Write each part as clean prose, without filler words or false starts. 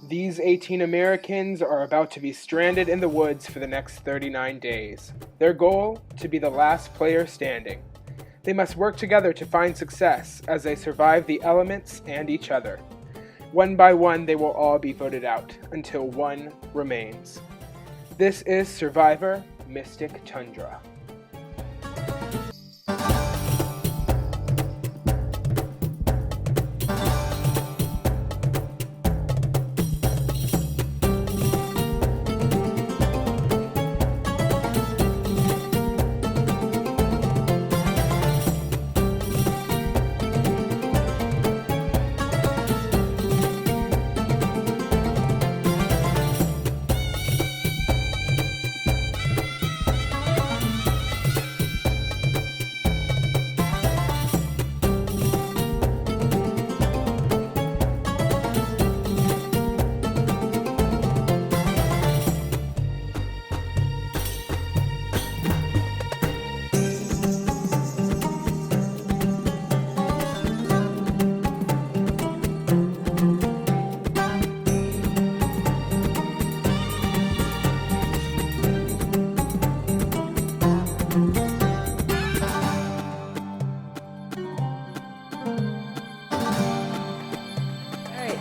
These 18 Americans are about to be stranded in the woods for the next 39 days. Their goal, to be the last player standing. They must work together to find success as they survive the elements and each other. One by one, they will all be voted out until one remains. This is Survivor Mystic Tundra.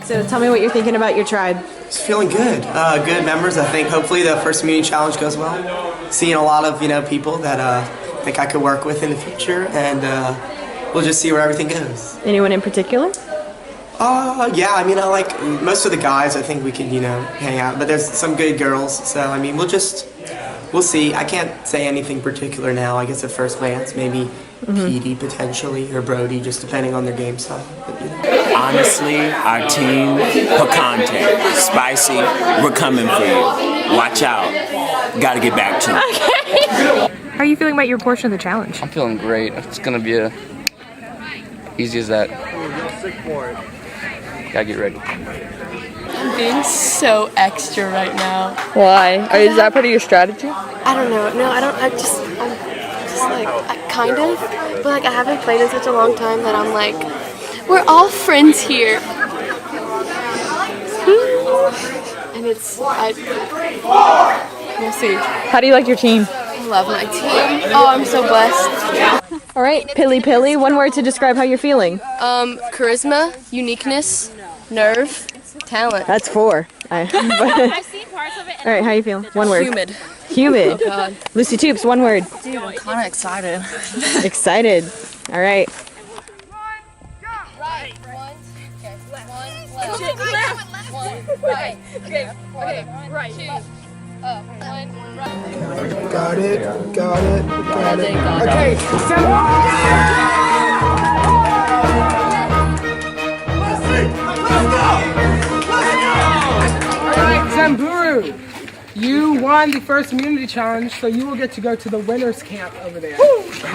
So tell me what you're thinking about your tribe. It's feeling good. Good members. I think hopefully the first community challenge goes well. Seeing a lot of people that I think I could work with in the future, and we'll just see where everything goes. Anyone in particular? Yeah. I mean, I like most of the guys. I think we could hang out, but there's some good girls. So I mean, we'll see. I can't say anything particular now. I guess at first glance, maybe Petey potentially or Brody, just depending on their game style. But, Honestly, our team, Picante, Spicy, we're coming for you. Watch out. Gotta get back to it. Okay. How are you feeling about your portion of the challenge? I'm feeling great. It's gonna be easy as that. Gotta get ready. I'm being so extra right now. Why? Is that part of your strategy? I don't know. No, I don't. I'm just like, kind of. But like, I haven't played in such a long time that I'm like, we're all friends here. And we'll see. How do you like your team? I love my team. Oh, I'm so blessed. All right, Pilly, one word to describe how you're feeling. Charisma, uniqueness, nerve, talent. That's 4. I've seen parts of it. All right, how you feeling? One word. Humid. Humid. Oh, God. Lucy Toops, one word. Dude, I'm kind of excited. Excited. All right. Right. One. Okay. One left. One right. Okay. Right. 2. One right. Got it. Okay, Alright, Zamburu, you won the first community challenge, so you will get to go to the winner's camp over there.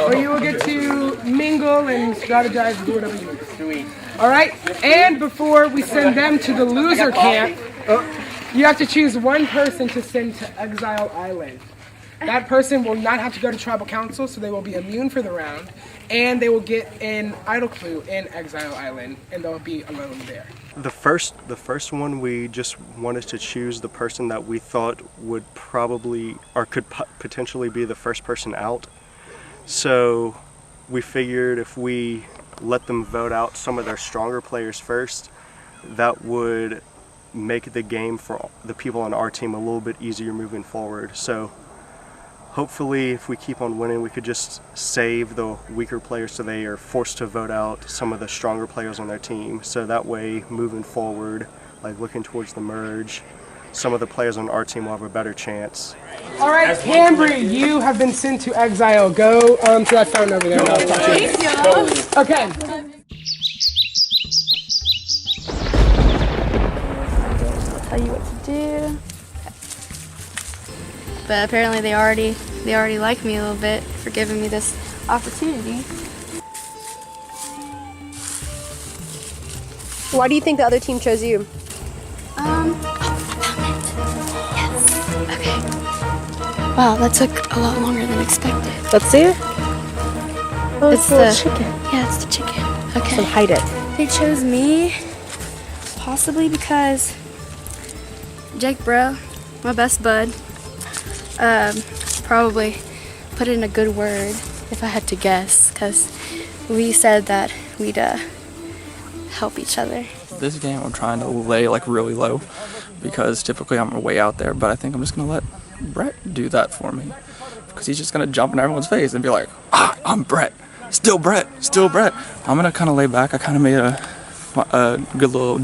Or you will get to mingle and strategize and do whatever you need. Sweet. Alright, and before we send them to the loser camp, you have to choose one person to send to Exile Island. That person will not have to go to tribal council, so they will be immune for the round, and they will get an idol clue in Exile Island, and they'll be alone there. The first one, we just wanted to choose the person that we thought would probably or could potentially be the first person out. So we figured if we let them vote out some of their stronger players first, that would make the game for the people on our team a little bit easier moving forward. So hopefully if we keep on winning, we could just save the weaker players so they are forced to vote out some of the stronger players on their team. So that way, moving forward, like looking towards the merge, some of the players on our team will have a better chance. All right, Cambry, you have been sent to Exile. Go to that fountain over there. And I'll talk to you. Okay. Tell you what to do. But apparently they already like me a little bit for giving me this opportunity. Why do you think the other team chose you? Yes. Okay. Wow, that took a lot longer than expected. Let's see it. Oh, It's the chicken. Yeah, it's the chicken. Okay. So hide it. They chose me possibly because Jake, bro, my best bud. Probably put in a good word if I had to guess, because we said that we'd help each other. This game I'm trying to lay like really low because typically I'm way out there, but I think I'm just gonna let Brett do that for me because he's just gonna jump in everyone's face and be like, I'm Brett, still Brett, still Brett. I'm gonna kind of lay back. I kind of made a good little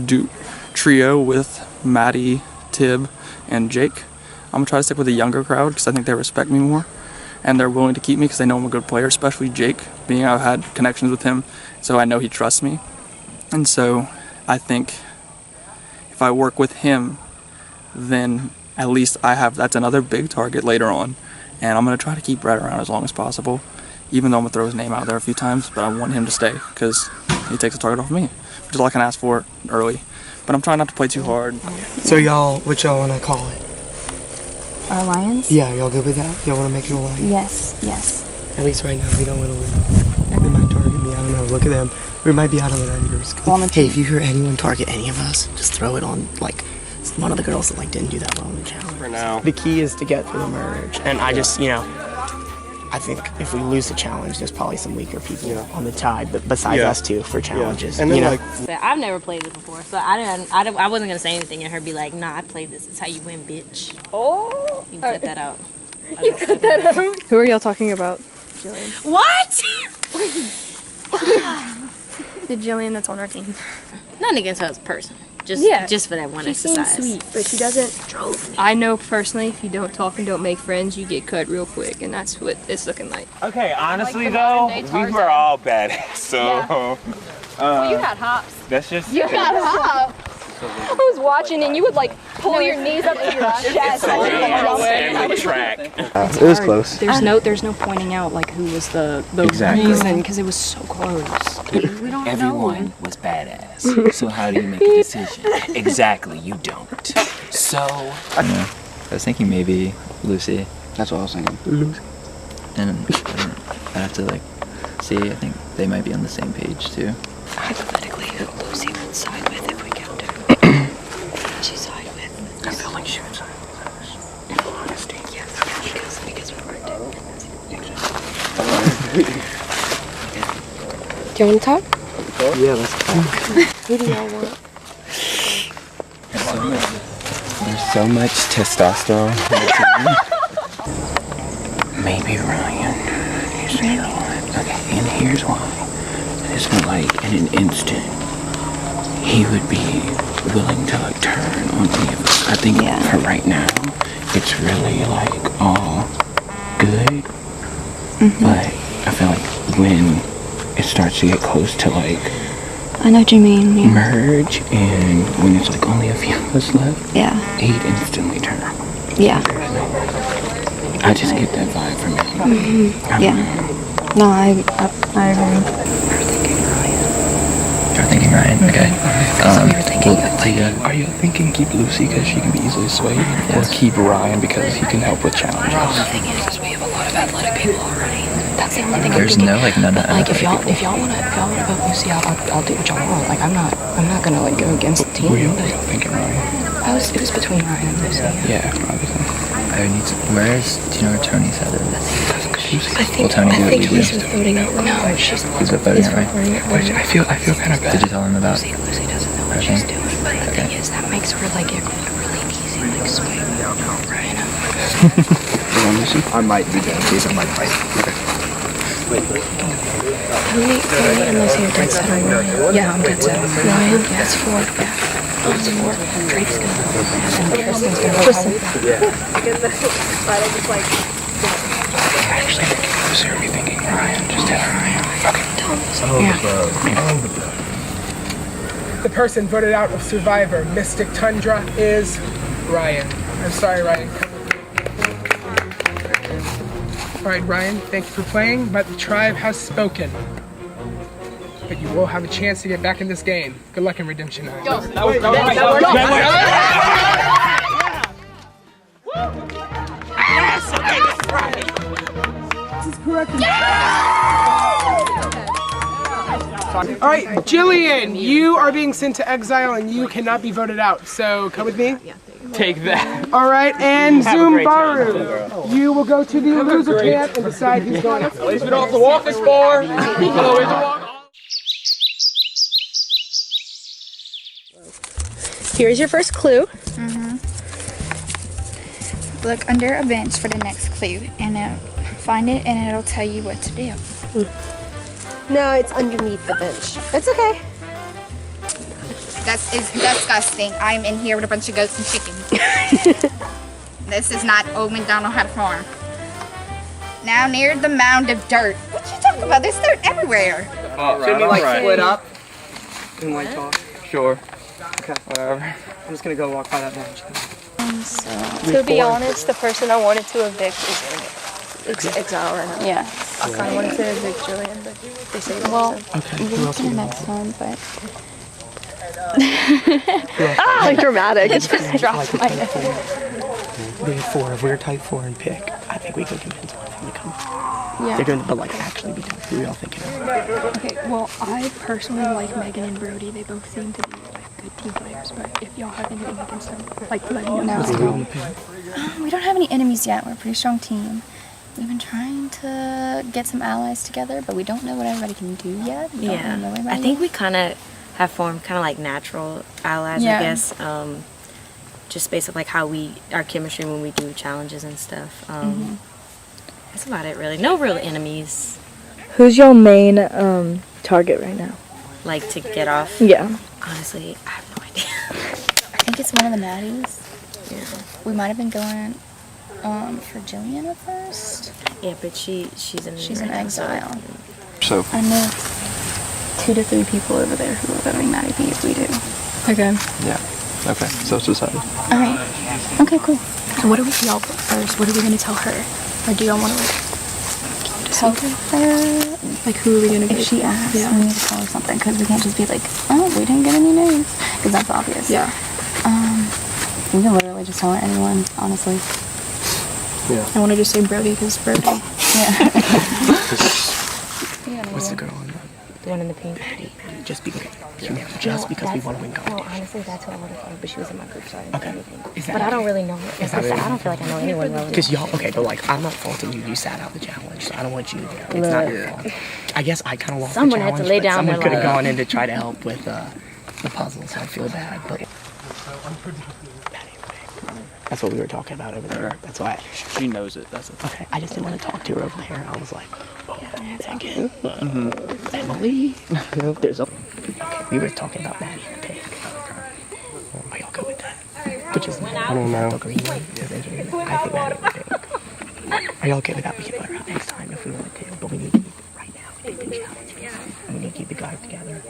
trio with Maddie, Tib, and Jake. I'm gonna try to stick with the younger crowd because I think they respect me more and they're willing to keep me because they know I'm a good player, especially Jake, being I've had connections with him, so I know he trusts me. And so I think if I work with him, then at least that's another big target later on. And I'm gonna try to keep Brett around as long as possible, even though I'm gonna throw his name out there a few times, but I want him to stay because he takes a target off of me, which is all I can ask for early. But I'm trying not to play too hard. So what y'all wanna call it? Our Lions? Yeah, y'all good with that? Y'all wanna make it a Lion? Yes, yes. At least right now, we don't wanna lose. They might target me, I don't know, look at them. We might be out of the numbers. Hey, if you hear anyone target any of us, just throw it on, like, one of the girls that, like, didn't do that well in the challenge. For now. The key is to get through the merge, and I just, I think if we lose the challenge, there's probably some weaker people on the tide, but besides us two for challenges, And then, I've never played this before, so I wasn't gonna say anything and her be like, nah, I played this. It's how you win, bitch. Oh! You can cut that out. You cut that out? Who are y'all talking about? Jillian. What? The Jillian that's on our team. Nothing against her as a person. Just for that one She exercise. seems sweet, but she doesn't. I know personally, if you don't talk and don't make friends, you get cut real quick, and that's what it's looking like. Okay, honestly though, we were all badass, so... Well, you had hops. That's just... You got hops! I was watching, and you would like pull your knees up to your chest. And the track. It was close. There's no pointing out like who was the reason, because it was so close. We don't Everyone was badass. So how do you make a decision? Exactly, you don't. So... I was thinking maybe Lucy. That's what I was thinking. Lucy. And I have to like see, I think they might be on the same page too. Hypothetically, who Lucy would side with if we kept her? She side with. I feel like she would side with us. In all honesty. Yes, because we weren't. Do you want to talk? Yeah, let's talk. Who do y'all want? There's so much testosterone in the team. Maybe Ryan. Okay, and here's why. It's like in an instant, he would be willing to like turn on any of us. I think for right now, it's really like all good. But I feel like when it starts to get close to like I know what you mean. Yeah. merge, and when it's like only a few of us left, he'd instantly turn. Yeah. I just get that vibe from him. Yeah. No, I agree. You're thinking Ryan, okay. We were thinking Are you thinking keep Lucy because she can be easily swayed, or keep Ryan because he can help with challenges? The thing is we have a lot of athletic people already. That's the only thing. There's no like none of like if y'all wanna vote Lucy, I'll do what y'all want. Like I'm not gonna like go against the team. Were you thinking Ryan? It was between Ryan and Lucy. Yeah, obviously. Do you know where Tony's headed? I Tony do what think you he's do? voting out. No, she's He's voting out, right? But I feel kind of bad. Did you tell him about Lucy doesn't know what she's doing, but the thing is that makes her like a really easy like sway vote, right? I might be down. I might fight. Okay. Tony and Lucy are dead set on Ryan. Yeah, I'm dead set on Ryan. Yeah, it's 4. Yeah. Oh, it's 4. Drake's gonna vote. And Kristen's gonna vote. Kristen. I actually think Lucy would be thinking Ryan. Just hit Ryan. Okay. The person voted out of Survivor, Mystic Tundra, is Ryan. I'm sorry, Ryan. All right, Ryan, thank you for playing, but the tribe has spoken. But you will have a chance to get back in this game. Good luck in Redemption Night. All right, Jillian, you are being sent to exile and you cannot be voted out. So come with me. Take that. All right, and Have a great time. Zumbaru, you will go to the loser camp and decide who's going up. At least we don't have to walk this far. Here's your first clue. Look under a bench for the next clue, and find it, and it'll tell you what to do. No, it's underneath the bench. It's okay. That's disgusting. I'm in here with a bunch of goats and chickens. This is not Old MacDonald had a farm. Now near the mound of dirt. What you talking about? There's dirt everywhere. Shouldn't we like split up and like talk? Sure. Okay. Whatever. I'm just gonna go walk by that bench. To be honest, the person I wanted to evict is Exile right now. yeah. I kind of wanted to evict Julian, but they say that. Well, Okay. we'll do next one, but Like dramatic. it just dropped my head. We have 4. If we're type 4 and pick, I think we can convince one of them to come. Yeah. They're gonna, but like actually be type 3. All thinking of. Okay, well, I personally like Megan and Brody. They both seem to be like good team players, but if y'all have anything against them, like let me know. We don't have any enemies yet. We're a pretty strong team. We've been trying to get some allies together, but we don't know what everybody can do yet. We don't really know everybody I think yet. we kind of have formed kind of like natural allies, Yeah. I guess. Just based on like how our chemistry when we do challenges and stuff. That's about it, really. No real enemies. Who's your main target right now? Like to get off. Yeah. Honestly, I have no idea. I think it's one of the Maddies. Yeah. We might have been going for Jillian at first. Yeah, but she's in exile. So I know 2 to 3 people over there who are voting Maddie B if we do. Okay. yeah. Okay. So it's decided. All right. Okay, cool. So what do we y'all first? What are we gonna tell her? Or do y'all want to tell her? Like who are we gonna If get? she asks, we need to tell her something because we can't just be like, oh, we didn't get any news, because that's obvious. Yeah. We can literally just tell her anyone, honestly. I want to just say Brody because Brody. Yeah. What's the girl on The one in the pink. Just because we want to win gold. No, honestly, that's who I would have thought, but she was in my group, so I didn't Okay. say anything. Is that But I don't it? really know her. Is that it? I don't feel like I know anyone really. Because y'all, okay, but like, I'm not faulting you. You sat out the challenge, so I don't want you to go. It's not your fault. I guess I kind of lost Someone the had to challenge, lay but down someone their could have life. gone in to try to help with the puzzle, so I feel bad. But that's what we were talking about over there. That's why. She knows it. That's it. Okay, I just didn't want to talk to her over there. I was like, oh, Megan, Emily. There's a. Okay, we were talking about Maddie and the pig. Are y'all good with that? Which is I don't know. the green one. I think Maddie and the pig. Are y'all okay with that? We can put her out next time if we want to, but we need to keep it right now. We need the challenge. We need to keep the guys together.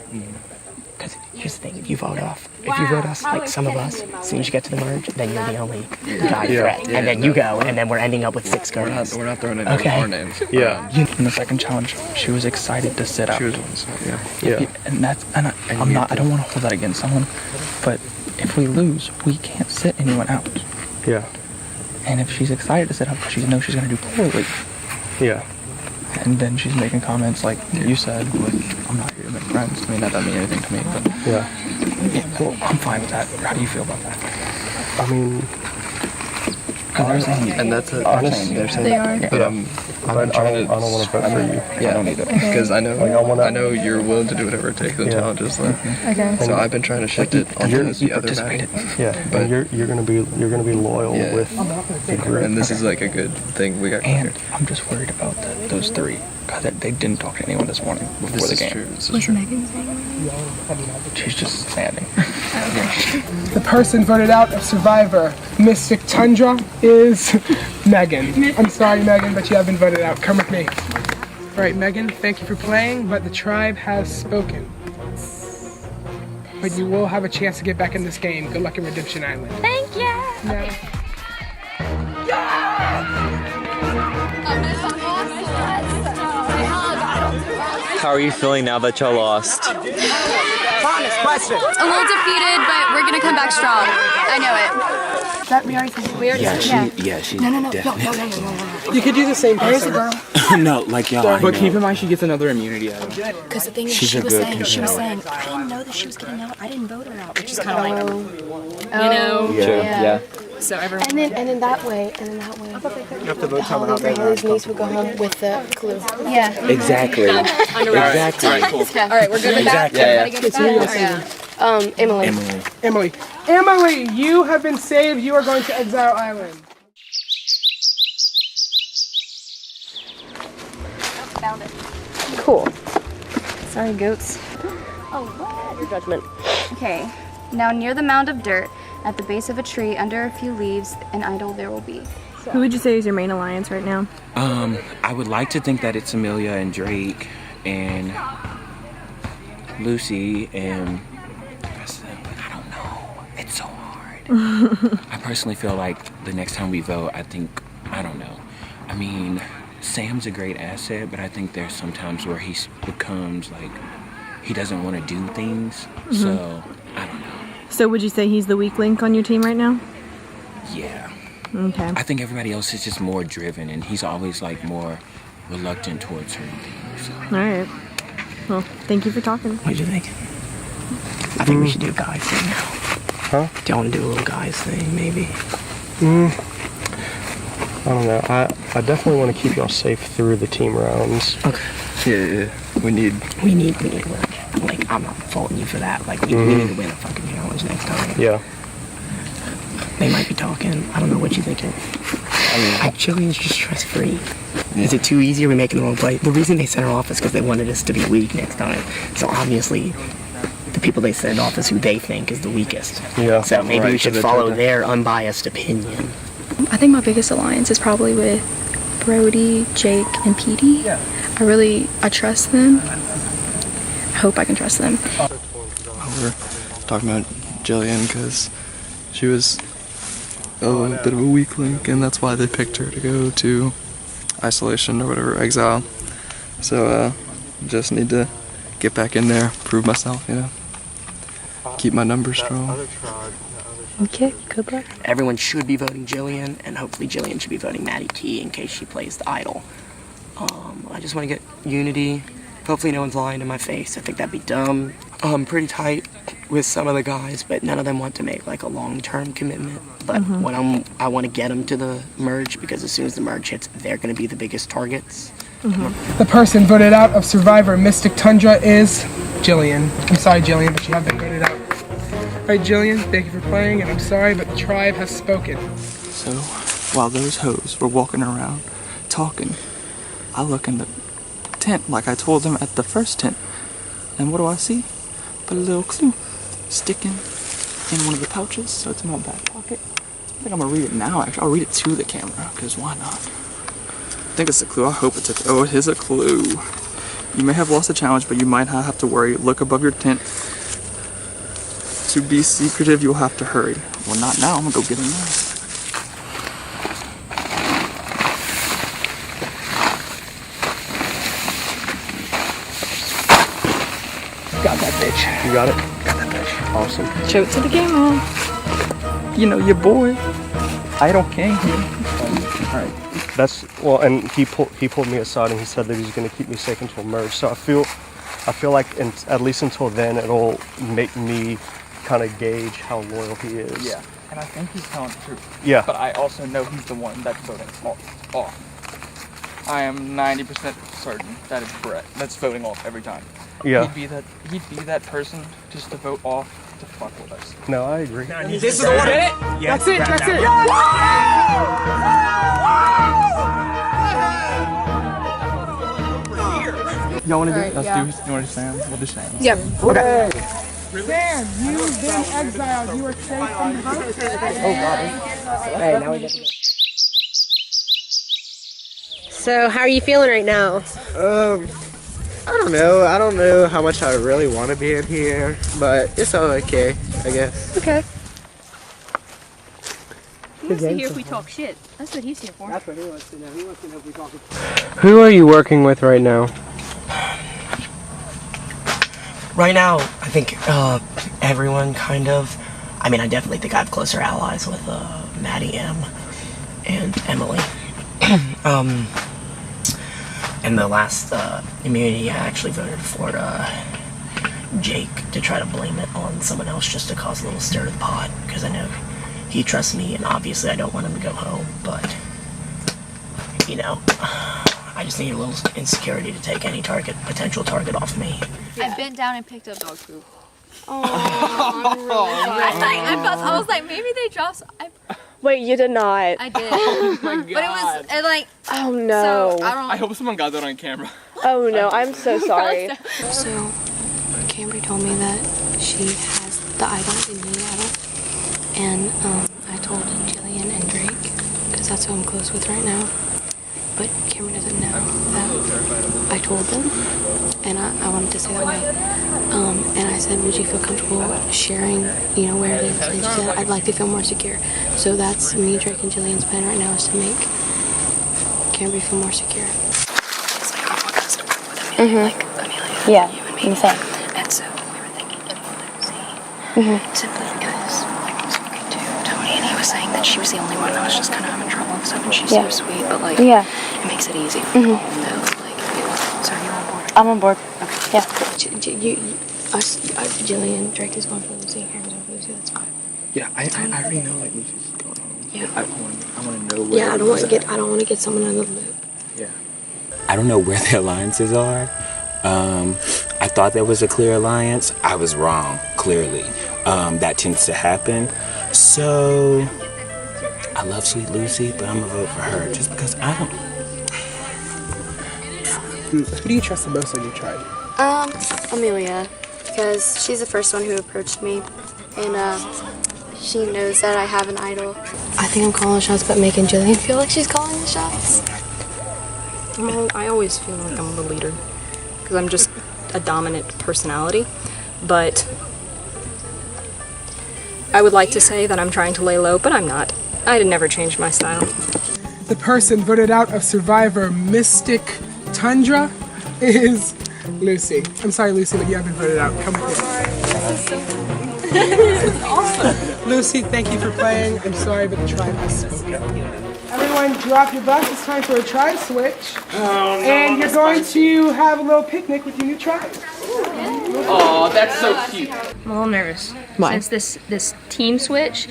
Because here's the thing: if you vote us, like some of us, as soon as you get to the merge, then you're the only guy threat, and then you go, and then we're ending up with 6 girls. We're not throwing any Okay. our names. Yeah. In the second challenge, she was excited to sit out. She was yeah. And that's I don't want to hold that against someone, but if we lose, we can't sit anyone out. Yeah. And if she's excited to sit out, she knows she's going to do poorly. Yeah. And then she's making comments like you said, like, I'm not here to make friends. I mean, that doesn't mean anything to me, but Yeah. well, I'm fine with that. How do you feel about that? I mean, And that's honest. they're saying, They are. But I don't want to vote for you. Yeah, I don't either. Because I know you're willing to do whatever it takes in challenges. So. Okay. So I've been trying to shift it onto the other side. Yeah, But- and you're gonna be loyal Yeah. with the group. And this is like a good thing we got. And I'm just worried about those 3. God, they didn't talk to anyone this morning before This the is game. true. This is Was true. Megan saying She's just standing. The person voted out of Survivor, Mystic Tundra, is Megan. I'm sorry, Megan, but you have been voted out. Come with me. All right, Megan, thank you for playing, but the tribe has spoken. But you will have a chance to get back in this game. Good luck in Redemption Island. Thank you. Now, How are you feeling now that y'all lost? Promise, question. A little defeated, but we're gonna come back strong. I know it. That we already said. We already said. She No. definitely. You could do the same There's a person. girl. No, like y'all. But keep in mind, she gets another immunity out of it. Because the thing is, She's she a was good saying, contender. I didn't know that she was getting out. I didn't vote her out, which is kind of like, Yeah. So everyone. And in that way, You have to vote someone out there. Holly's niece would go home with the clue. Yeah. Exactly. Exactly. All right, we're good with that. Emily. Emily, you have been saved. You are going to Exile Island. Found it. Cool. Sorry, goats. Your judgment. Okay. Now near the mound of dirt, at the base of a tree, under a few leaves, an idol there will be. Who would you say is your main alliance right now? I would like to think that it's Amelia and Drake and Lucy and the rest of them, but I don't know. It's so hard. I personally feel like the next time we vote, I don't know. I mean, Sam's a great asset, but I think there's some times where he becomes like, he doesn't want to do things, so I don't know. So would you say he's the weak link on your team right now? Yeah. Okay. I think everybody else is just more driven, and he's always like more reluctant towards certain things. So. All right. Well, thank you for talking. What do you think? I think we should do a guys thing now. Huh? Do you want to do a little guys thing, maybe? I don't know. I definitely want to keep y'all safe through the team rounds. Okay. Yeah. We need We need to win. Like, I'm not faulting you for that. Like, we need to win a fucking challenge next time. Yeah. They might be talking. I don't know what you're thinking. Jillian's just stress-free. Is it too easy? Are we making the wrong play? The reason they sent her off is because they wanted us to be weak next time. So obviously, the people they send off is who they think is the weakest. Yeah. So maybe Right, we should so they're follow trying to- their unbiased opinion. I think my biggest alliance is probably with Brody, Jake, and Petey. I trust them. I hope I can trust them. We're talking about Jillian because she was a bit of a weak link, and that's why they picked her to go to isolation or whatever, exile. So just need to get back in there, prove myself, keep my numbers strong. Okay, good luck. Everyone should be voting Jillian, and hopefully Jillian should be voting Maddie T in case she plays the idol. I just want to get unity. Hopefully no one's lying to my face. I think that'd be dumb. I'm pretty tight with some of the guys, but none of them want to make like a long-term commitment. But I want to get them to the merge, because as soon as the merge hits, they're going to be the biggest targets. The person voted out of Survivor Mystic Tundra is Jillian. I'm sorry, Jillian, but you have been voted out. All right, Jillian, thank you for playing, and I'm sorry, but the tribe has spoken. So while those hoes were walking around talking, I look in the tent like I told them at the first tent, and what do I see? But a little clue sticking in one of the pouches, so it's in my back pocket. I think I'm gonna read it now. Actually, I'll read it to the camera, because why not? I think it's a clue. I hope it's a clue. Oh, it is a clue. You may have lost a challenge, but you might not have to worry. Look above your tent. To be secretive, you'll have to hurry. Well, not now. I'm gonna go get him now. Got that bitch. You got it? Got that bitch. Awesome. Show it to the camera. Your boy. I don't care. That's well, and he pulled me aside and he said that he's going to keep me safe until merge. So I feel like at least until then it'll make me kind of gauge how loyal he is. Yeah, and I think he's telling the truth. Yeah. But I also know he's the one that's voting off. I am 90% certain that it's Brett that's voting off every time. Yeah. He'd be that person just to vote off to fuck with us. No, I agree. This is the one. That's it. That's it. Y'all want to do? Let's do. You want to do Sam? We'll do Sam. Yep. Okay. Sam, you've been exiled. You are safe from the house. Hey, now we get to go. So, how are you feeling right now? I don't know. I don't know how much I really want to be in here, but it's all okay, I guess. Okay. He wants to hear if we talk shit. That's what he's here for. That's what he wants to know. He wants to know if we talk. Who are you working with right now? Right now, I think everyone kind of. I mean, I definitely think I have closer allies with Maddie M and Emily. In the last immunity, I actually voted for Jake to try to blame it on someone else just to cause a little stir to the pot, because I know he trusts me, and obviously I don't want him to go home, but, you know, I just need a little insecurity to take any potential target off me. I bent down and picked up dog poop. Oh, I'm really sorry. I was like, maybe they dropped. Wait, you did not. I did. Oh my god. But it was like. Oh no. So, I hope someone got that on camera. Oh no, I'm so sorry. So, Cambry told me that she has the idol, the new idol, and I told Jillian and Drake, because that's who I'm close with right now. But Cambry doesn't know that I told them, and I wanted to say that way. And I said, would you feel comfortable sharing, you know, where it is? And she said, I'd like to feel more secure. So that's me, Drake, and Jillian's plan right now, is to make Cambry feel more secure. It's like awful because to work with Amelia, like Amelia, Yeah, you and me. insane. And so we were thinking of Lucy, simply because I was talking to Tony, and he was saying that she was the only one that was just kind of having trouble and stuff, and she's so sweet, but like, it makes it easy for all of them. Like, so are you on board? I'm on board. Okay. Yeah. Jillian, Drake is going for Lucy, Cameron's going for Lucy, that's fine. Yeah, I already know like Lucy's going home. Yeah. I want to know where. Yeah, I don't want to get someone out of the loop. Yeah. I don't know where the alliances are. I thought there was a clear alliance. I was wrong, clearly. That tends to happen. So, I love Sweet Lucy, but I'm gonna vote for her just because I don't. Who do you trust the most on your tribe? Amelia, because she's the first one who approached me, and she knows that I have an idol. I think I'm calling the shots, but making Jillian feel like she's calling the shots. Well, I always feel like I'm the leader, because I'm just a dominant personality, but I would like to say that I'm trying to lay low, but I'm not. I'd never change my style. The person voted out of Survivor Mystic Tundra is Lucy. I'm sorry, Lucy, but you have been voted out. Come with me. This is awesome. Lucy, thank you for playing. I'm sorry, but the tribe has spoken. Everyone, drop your bucks. It's time for a tribe switch. And you're going to have a little picnic with your new tribe. Oh, that's so cute. I'm a little nervous. Why? Since this team switch,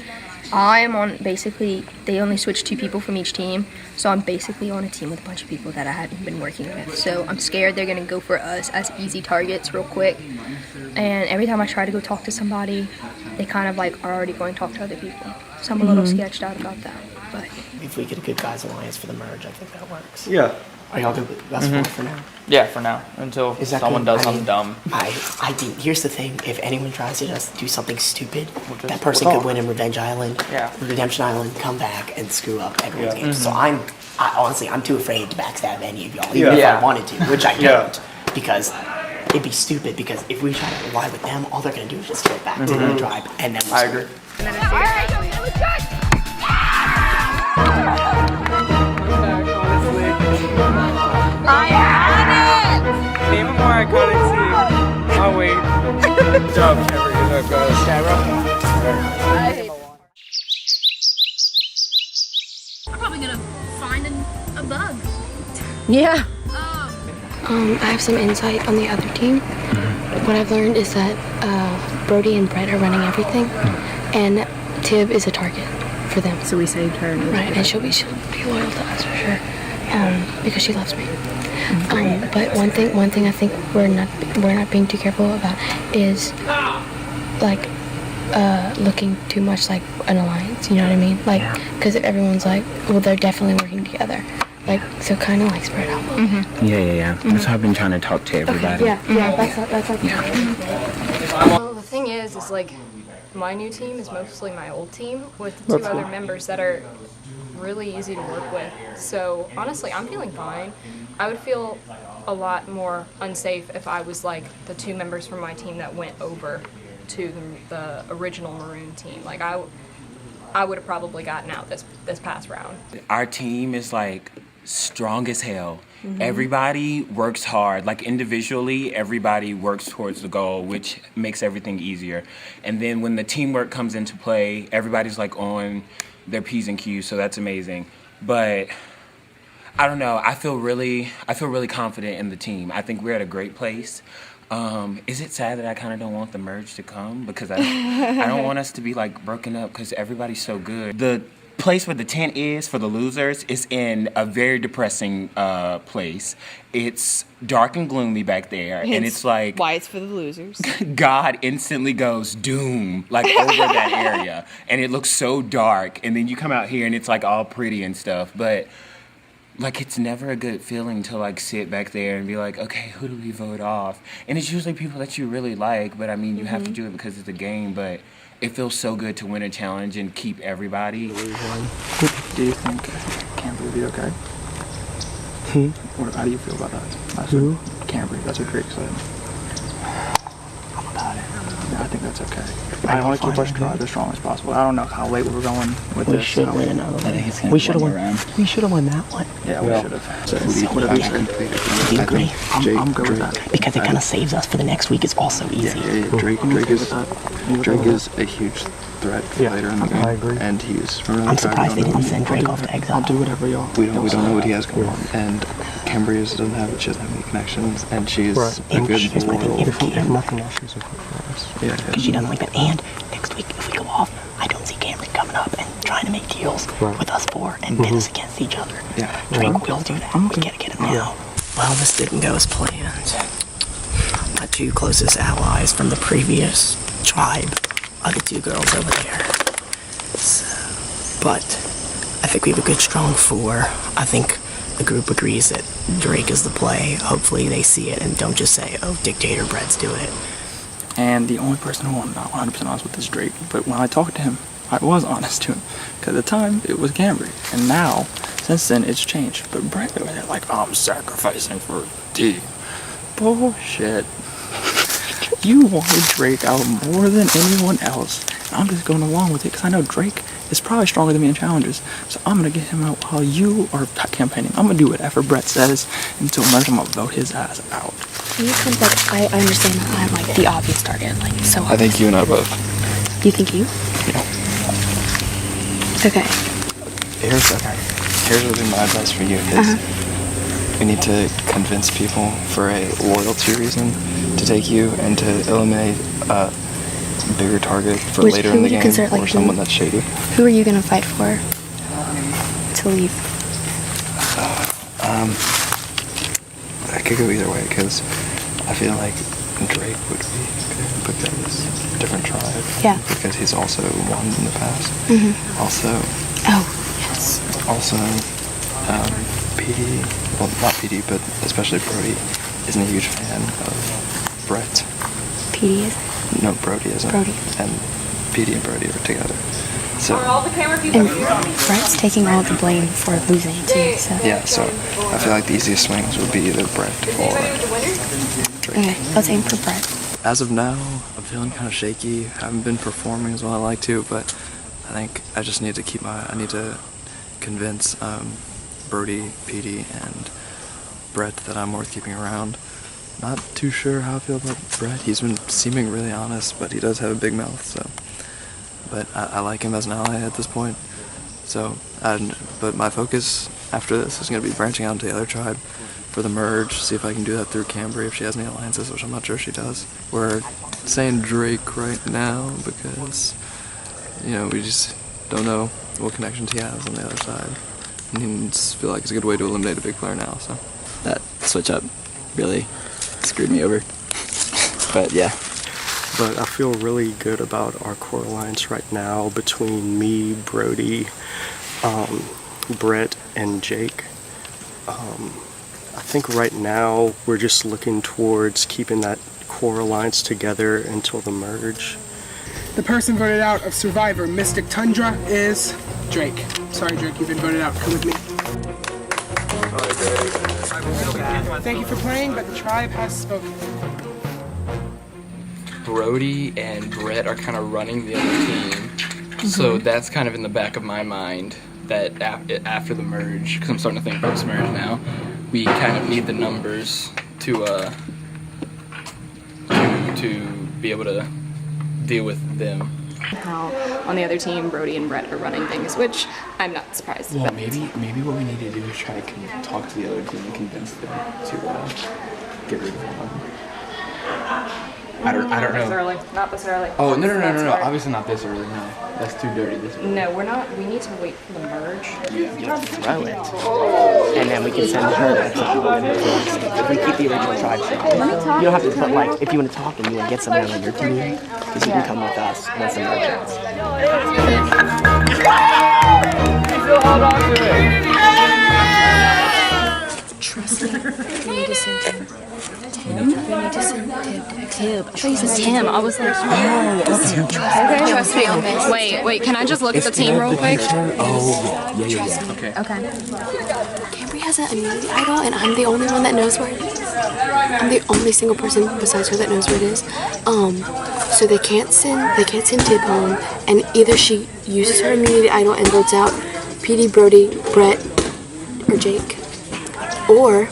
I'm on basically, they only switch 2 people from each team, so I'm basically on a team with a bunch of people that I haven't been working with. So I'm scared they're gonna go for us as easy targets real quick. And every time I try to go talk to somebody, they kind of like are already going to talk to other people. So I'm a little sketched out about that. But If we get a good guys alliance for the merge, I think that works. Yeah. Are y'all good with that's for now? Yeah, for now, until Is that someone good? does I something mean, dumb. I think here's the thing: if anyone tries to just do something stupid, that person could win in Revenge Island, Redemption Island, come back and screw up everyone's game. So honestly, I'm too afraid to backstab any of y'all, even if I wanted to, which I don't, because it'd be stupid. Because if we try to ally with them, all they're gonna do is just get back to the tribe, and then I agree. I had it! Name a more iconic scene. Oh wait. Job, I'm probably gonna find a bug. Yeah. I have some insight on the other team. What I've learned is that Brody and Brett are running everything, and Tib is a target for them. So we saved her. Right, and she'll be loyal to us for sure, because she loves me. But one thing I think we're not being too careful about is like looking too much like an alliance. You know what I mean? Like, because everyone's like, well, they're definitely working together. Like, so kind of like spread out. Yeah. That's how I've been trying to talk to everybody. That's like. Well, the thing is like, my new team is mostly my old team with 2 other members that are really easy to work with. So honestly, I'm feeling fine. I would feel a lot more unsafe if I was like the 2 members from my team that went over to the original Maroon team. Like I would have probably gotten out this past round. Our team is like strong as hell. Everybody works hard. Like individually, everybody works towards the goal, which makes everything easier. And then when the teamwork comes into play, everybody's like on their P's and Q's, so that's amazing. But I don't know. I feel really confident in the team. I think we're at a great place. Is it sad that I kind of don't want the merge to come? Because I don't want us to be like broken up because everybody's so good. The place where the tent is for the losers is in a very depressing place. It's dark and gloomy back there, and it's like why it's for the losers. God instantly goes doom like over that area, and it looks so dark. And then you come out here, and it's like all pretty and stuff, but. Like, it's never a good feeling to, like, sit back there and be like, okay, who do we vote off? And it's usually people that you really like, but, I mean, you have to do it because it's a game, but it feels so good to win a challenge and keep everybody. Do you think Cambry will be okay? Or how do you feel about that? Who? Cambry, that's what Drake said. I'm about it. Yeah, I think that's okay. I want to keep us drive as strong as possible. I don't know how late we're going with this. We should win another one. We should have won. We should have won that one. Yeah, we should have. So whatever you say. Do you agree? I'm good with that. Because it kind of saves us for the next week. It's also easy. Drake is a huge threat later in the game. I agree. And he's I'm surprised they didn't send Drake off to exile. I'll do whatever y'all. We don't know what he has going on. And Cambry doesn't have any connections, and she's a good loyal. If nothing else, she's a good for us. Yeah. Because she doesn't like that. And next week, if we go off, I don't see Cambry coming up and trying to make deals with us four and pit us against each other. Yeah. Drake will do that. We gotta get him now. Well, this didn't go as planned. My two closest allies from the previous tribe are the two girls over there. So, but I think we have a good, strong four. I think the group agrees that Drake is the play. Hopefully they see it and don't just say, oh, Dictator Brett's doing it. And the only person who I'm not 100% honest with is Drake. But when I talked to him, I was honest to him. Because at the time, it was Cambry. And now, since then, it's changed. But Brett, they're like, I'm sacrificing for D. Bullshit. You wanted Drake out more than anyone else. And I'm just going along with it because I know Drake is probably stronger than me in challenges. So I'm going to get him out while you are campaigning. I'm going to do whatever Brett says until merge. I'm going to vote his ass out. I understand that I'm like the obvious target. Like, so I think you and I both. You think you? Yeah. Okay. Here's what would be my advice for you is we need to convince people for a loyalty reason to take you and to eliminate a bigger target for later in the game or someone that's shady. Who are you gonna fight for to leave? I could go either way because I feel like Drake would be good because different tribe. Yeah. Because he's also won in the past. Also. Oh yes. Also, PD. Well, not PD, but especially Brody isn't a huge fan of Brett. PD is? No, Brody isn't. Brody. And PD and Brody are together. So. And Brett's taking all the blame for losing too. So. Yeah, so I feel like the easiest swings would be either Brett or Drake. Okay, let's aim for Brett. As of now, I'm feeling kind of shaky. Haven't been performing as well I like to, but I think I just need to I need to convince Brody, PD, and Brett that I'm worth keeping around. Not too sure how I feel about Brett. He's been seeming really honest, but he does have a big mouth, so. But I like him as an ally at this point. So, but my focus after this is going to be branching out into the other tribe for the merge, see if I can do that through Cambry if she has any alliances, which I'm not sure she does. We're saying Drake right now because, you know, we just don't know what connections he has on the other side. And he feel like it's a good way to eliminate a big player now, so. That switch up really screwed me over. But yeah. But I feel really good about our core alliance right now between me, Brody, Brett, and Jake. I think right now we're just looking towards keeping that core alliance together until the merge. The person voted out of Survivor Mystic Tundra is Drake. Sorry, Drake, you've been voted out. Come with me. Thank you for playing, but the tribe has spoken. Brody and Brett are kind of running the other team, so that's kind of in the back of my mind. that after the merge, because I'm starting to think post-merge now, we kind of need the numbers to be able to deal with them. How on the other team, Brody and Brett are running things, which I'm not surprised Well, about. maybe what we need to do is try to talk to the other team and convince them to get rid of them. I don't Not this know. early. Not this early. Oh, no. Smart. Obviously not this early, no. That's too dirty this early. No, we're not. We need to wait for the merge. Yeah. Throw it. And then we can send her. If we keep the original tribe strong, you don't have to put, like, if you want to talk and you want to get someone on your team, because you can come with us once the merge ends. Still hold on to it. Trust me. We need to send Tim. We need to send Tim. I thought you said Tim. I was like, Okay, trust me on this. Wait, can I just look at the team real quick? Oh, yeah. Okay. Camry has an immunity idol, and I'm the only one that knows where it is. I'm the only single person besides her that knows where it is. So they can't send Tib home, and either she uses her immunity idol and votes out PD, Brody, Brett, or Jake, or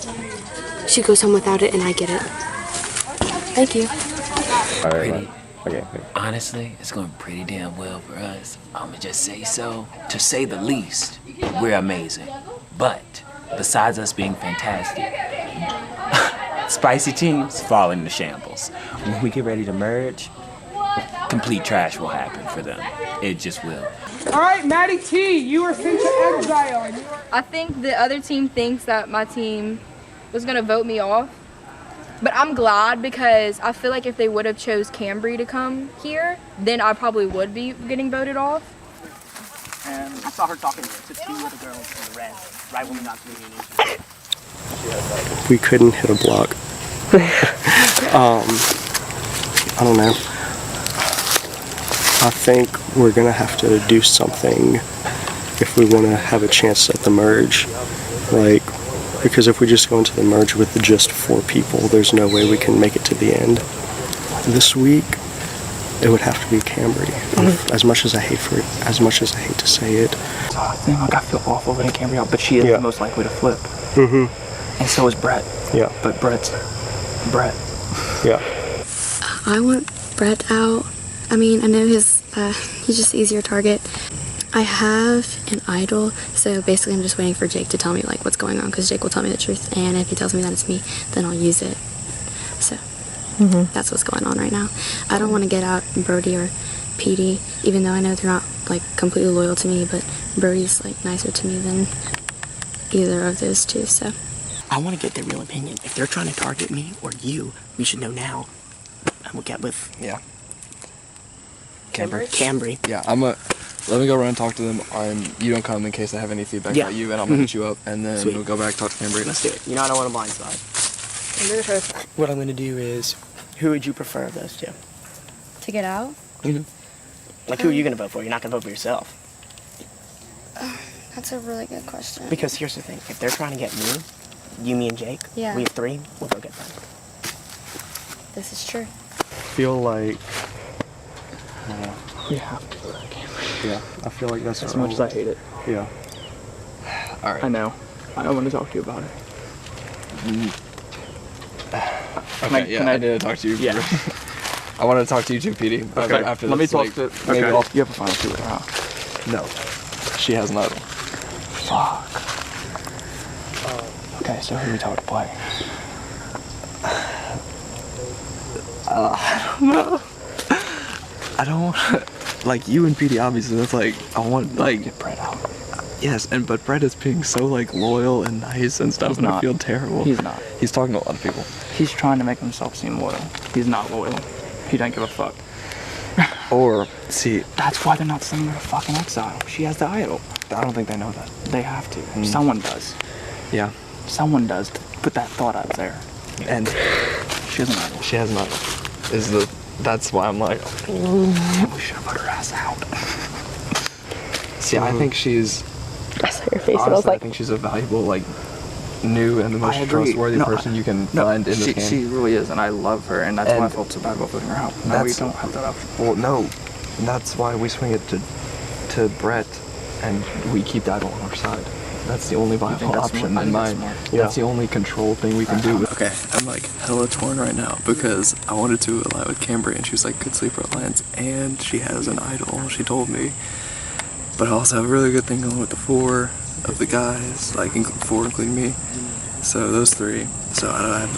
she goes home without it and I get it. Thank you. Pretty. Okay. Honestly, it's going pretty damn well for us. I'ma just say so. To say the least, we're amazing. But besides us being fantastic, spicy teams fall into shambles. When we get ready to merge, complete trash will happen for them. It just will. All right, Maddie T, you are sent to exile. And you are I think the other team thinks that my team was gonna vote me off, but I'm glad because I feel like if they would have chose Cambry to come here, then I probably would be getting voted off. And I saw her talking to two of the girls in the red right when we got to the meeting. We couldn't hit a block. I don't know. I think we're gonna have to do something if we want to have a chance at the merge. Like, because if we just go into the merge with just 4 people, there's no way we can make it to the end. This week, it would have to be Cambry. As much as I hate to say it. I think I feel awful letting Cambry out, but she is the most likely to flip. And so is Brett. Yeah. But Brett. Yeah. I want Brett out. I mean, I know he's just an easier target. I have an idol, so basically I'm just waiting for Jake to tell me like what's going on, because Jake will tell me the truth, and if he tells me that it's me, then I'll use it. So that's what's going on right now. I don't want to get out Brody or PD, even though I know they're not like completely loyal to me, but Brody's like nicer to me than either of those two. So I want to get their real opinion. If they're trying to target me or you, we should know now. And we'll get with Cambry. Yeah, let me go run and talk to them. You don't come in case I have any feedback about you, and I'll hit you up, and then we'll go back, talk to Cambry. Let's do it. You know I don't want a blindside. What I'm going to do is, who would you prefer of those two? to get out. Like, who are you going to vote for? You're not going to vote for yourself. That's a really good question. Because here's the thing. If they're trying to get me, you, me, and Jake, we have 3, we'll go get them. This is true. Feel like... Yeah. Yeah, I feel like that's... As much as I hate it. Yeah. Alright. I know. I want to talk to you about it. Can I talk to you? Yeah. I wanted to talk to you too, Petey. Okay. After Let me this, talk to... maybe Okay. you have a final two, huh? No. She has not. Fuck. Okay, so who do we talk to play? I don't know. I don't like you and Petey. Obviously, that's like I want like get Brett out. Yes, but Brett is being so like loyal and nice and stuff, and I feel terrible. He's not. He's talking to a lot of people. He's trying to make himself seem loyal. He's not loyal. He doesn't give a fuck. Or see, that's why they're not sending her to fucking exile. She has the idol. I don't think they know that. They have to. Someone does. Yeah. Someone does to put that thought out there. And she has an idol. She has an idol. That's why I'm like, we should have put her ass out. See, I think she's. I saw your face, Honestly, and I was like, I think she's a valuable, like, new and the most trustworthy person you can find in this game. She really is, and I love her, and that's why I felt so bad about voting her out. Now we don't have that option. Well, no, and that's why we swing it to Brett and we keep the idol on our side. That's the only viable option in mind. That's the only control thing we can do. Okay, I'm like hella torn right now because I wanted to ally with Cambria and she was like good sleeper alliance and she has an idol, she told me. But I also have a really good thing going with the 4 of the guys, like 4 including me. So those 3. So I don't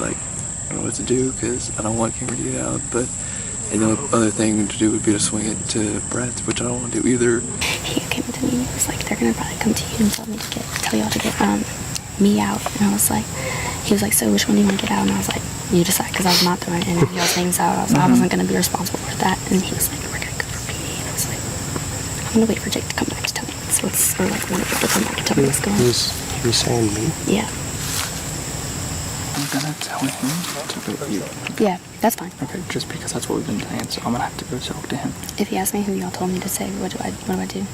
know what to do because I don't want Cambria to get out. But and the other thing to do would be to swing it to Brett, which I don't want to do either. He came to me and he was like, they're gonna probably come to you and tell y'all to get me out. And I was like, he was like, so which one do you want to get out? And I was like, you decide, because I was not throwing any of y'all's names out. I wasn't gonna be responsible for that. And he was like, we're gonna go for PD. And I was like, I'm gonna wait for Jake to come back to tell me or like one of you to come back to tell me what's going on. He was saying me? Yeah. I'm gonna tell him to go with you. Yeah, that's fine. Okay, just because that's what we've been saying, so I'm gonna have to go talk to him. If he asks me who y'all told me to say, what do I do?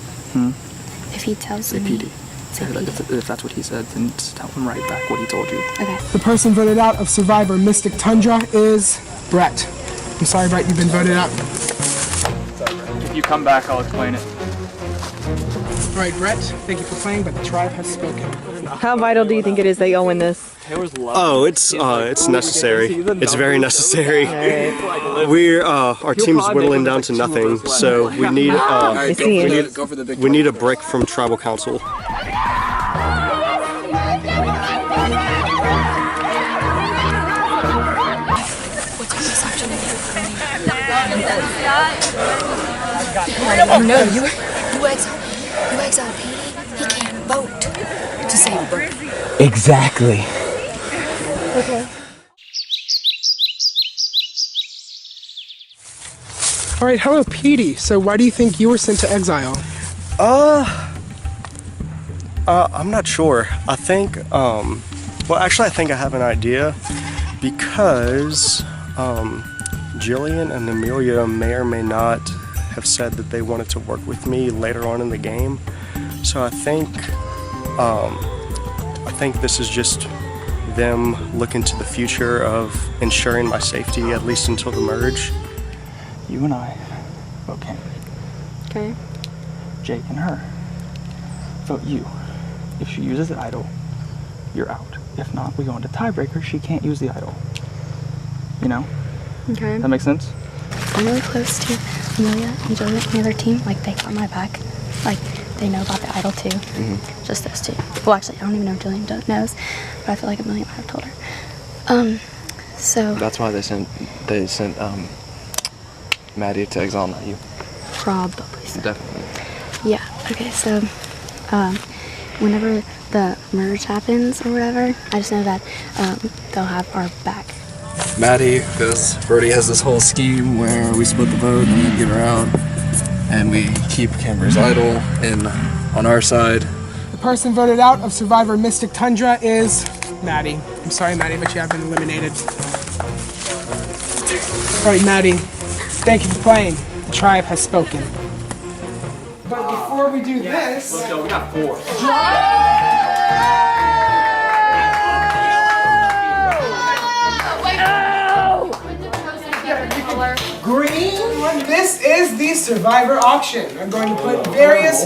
If he tells Say me... PD. Say PD. If that's what he said, then just tell him right back what he told you. Okay. The person voted out of Survivor Mystic Tundra is Brett. I'm sorry, Brett, you've been voted out. If you come back, I'll explain it. All right, Brett, thank you for playing, but the tribe has spoken. How vital do you think it is that y'all win this? Oh, it's necessary. It's very necessary. Our team's whittling down to nothing, so we need a break from tribal council. No, you exile PD. He can't vote to save Brett. Exactly. Okay. All right, hello, Petey. So why do you think you were sent to exile? I'm not sure. I think, well, actually, I think I have an idea because Jillian and Amelia may or may not have said that they wanted to work with me later on in the game. So I think this is just them looking to the future of ensuring my safety, at least until the merge. You and I vote Cambria. Okay. Jake and her vote you. If she uses the idol, you're out. If not, we go into tiebreaker. She can't use the idol. You know? Okay. That makes sense? I'm really close to Amelia and Julia and the other team. Like, they got my back. Like, they know about the idol too. Just those 2. Well, actually, I don't even know if Jillian knows, but I feel like Amelia might have told her. So. That's why they sent Maddie to exile, not you. Probably so. Definitely. Yeah. Okay. So, whenever the merge happens or whatever, I just know that they'll have our back. Maddie, because Brody has this whole scheme where we split the vote and then get her out, and we keep Cambria's idol on our side. The person voted out of Survivor Mystic Tundra is Maddie. I'm sorry, Maddie, but you have been eliminated. All right, Maddie, thank you for playing. The tribe has spoken. But before we do this... Let's go, we got 4. Green, this is the Survivor auction. I'm going to put various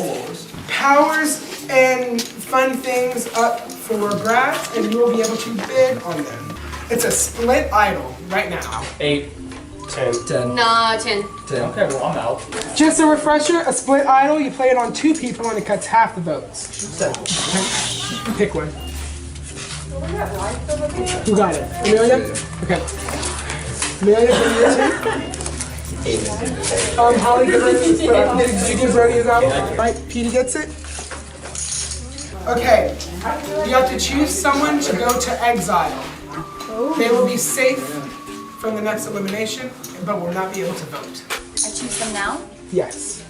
powers and fun things up for grabs, and you will be able to bid on them. It's a split idol right now. 8. 10. Nah, 10. 10. Okay, well, I'm out. Just a refresher, a split idol, you play it on 2 people and it cuts half the votes. Okay. Pick one. Who got it? Amelia? Okay. Amelia, for your team? Holly, did you give Brody his idol? Right, Petey gets it? Okay, you have to choose someone to go to exile. They will be safe from the next elimination, but will not be able to vote. I choose them now? Yes.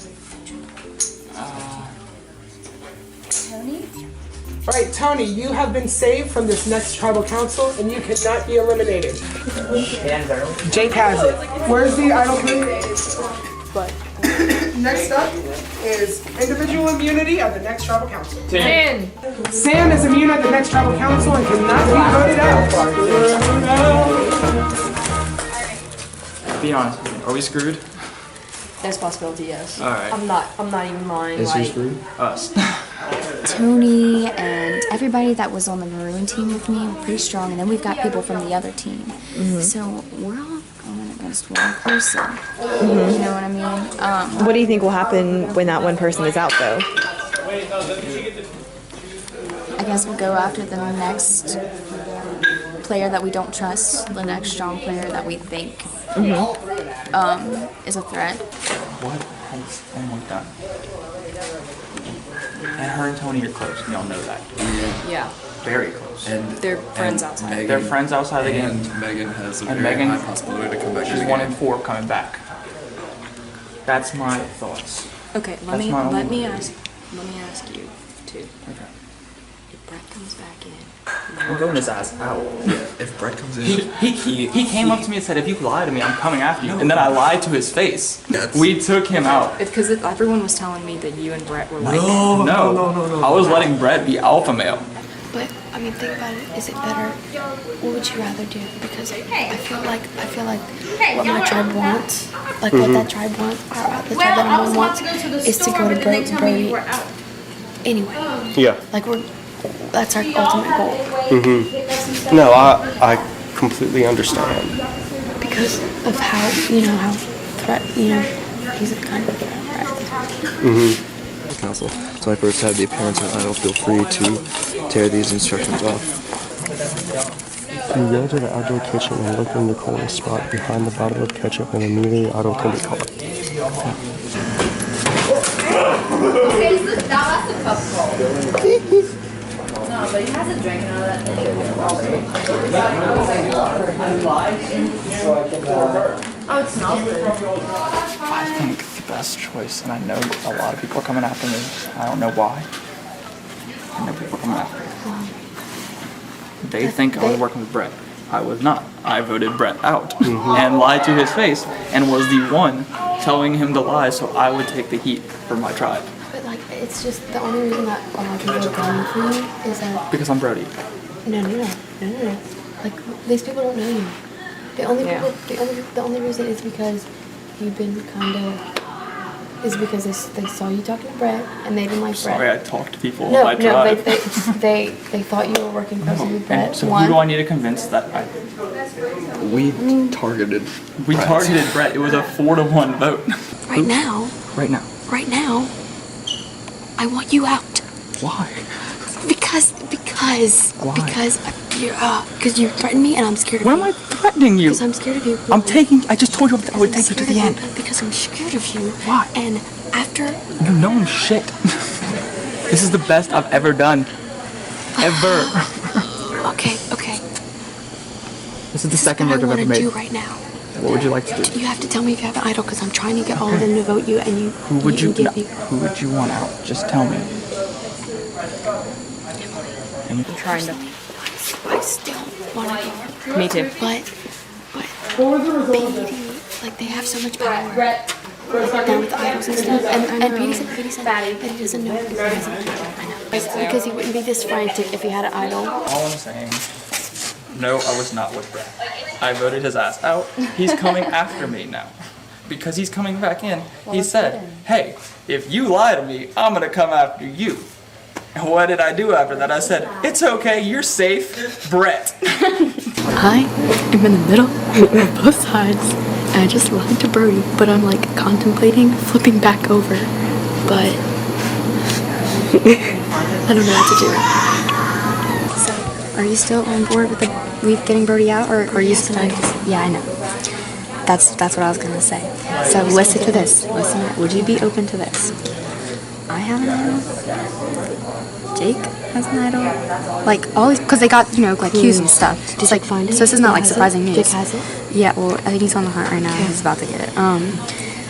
Tony? All right, Tony, you have been saved from this next tribal council, and you cannot be eliminated. Jake has it. Where's the idol king? Next up is individual immunity at the next tribal council. 10. Sam is immune at the next tribal council and cannot be voted out. Be honest, are we screwed? There's a possibility, yes. All right. I'm not even lying. Is like, who's free? Us. Tony and everybody that was on the maroon team with me were pretty strong, and then we've got people from the other team. So we're all going against one person. You know what I mean? What do you think will happen when that one person is out, though? I guess we'll go after the next player that we don't trust, the next strong player that we think is a threat. What has Emily done? And her and Tony are close. Y'all know that. Yeah. Very close. And They're friends outside. They're friends outside the game. And Megan has a And very Megan, high possibility to come back. she's in the 1 game. in 4 coming back. That's my thoughts. Okay, That's let my me only- ask you too. Okay. If Brett comes back in, I'm going his ass out. If Brett comes in, He came up to me and said, if you lie to me, I'm coming after you. And then I lied to his face. We took him out. because everyone was telling me that you and Brett were like. No. I was letting Brett be alpha male. But I mean, think about it. Is it better? What would you rather do? Because I feel like what my tribe wants, like what that tribe wants, or the tribe that I'm on wants, is to go to Brody. Anyway. Yeah. Like that's our ultimate goal. No, I completely understand. Because of how he's a kind of threat. Council. So I first have the appearance of idol. Feel free to tear these instructions off. You go to the outdoor kitchen and look in the coldest spot behind the bottle of ketchup, and immediately idol can be caught. No, but he hasn't drank none of that Oh, it smells good. I think the best choice, and I know a lot of people are coming after me. I don't know why. I know people are coming after me. They think I was working with Brett. I was not. I voted Brett out and lied to his face and was the one telling him to lie so I would take the heat for my tribe. But like, it's just the only reason that a lot of people are going for you is that. Because I'm Brody. No. Like these people don't know you. The only people, the only reason is because you've been because they saw you talking to Brett and they didn't like Brett. Sorry, I talked to people No, on my tribe. they thought you were working closely with Brett. So who do I need to convince that We targeted Brett. It was a 4-1 vote. Right now, I want you out. Why? Because you threatened me and I'm scared of you. Why am I threatening you? Because I'm scared of you. I just told you I would take you to the end. Because I'm scared of you. Why? And after. You know I'm shit. This is the best I've ever done. Ever. Okay. This is the second merge I've ever What made. do right now? What would you like to do? You have to tell me if you have an idol because I'm trying to get all of them to vote you and you. Who would you want out? Just tell me. I'm trying to. I still want to go. Me too. But Beatty, like they have so much power. Down with the idols and stuff. And Beatty said that he doesn't know because I know. Because he wouldn't be this frantic if he had an idol. All I'm saying, no, I was not with Brett. I voted his ass out. He's coming after me now. Because he's coming back in, he said, hey, if you lie to me, I'm going to come after you. And what did I do after that? I said, it's okay, you're safe, Brett. I am in the middle of both sides. And I just lied to Brody, but I'm like contemplating flipping back over. But I don't know what to do. So, are you still on board with getting Brody out, or are you still? Yeah, I know. That's what I was gonna say. So listen to this. Would you be open to this? I have an idol. Jake has an idol. Like all these, because they got like cues and stuff. Just like find it. So this is not like surprising news. Jake has it. Yeah. Well, I think he's on the hunt right now. Okay. He's about to get it.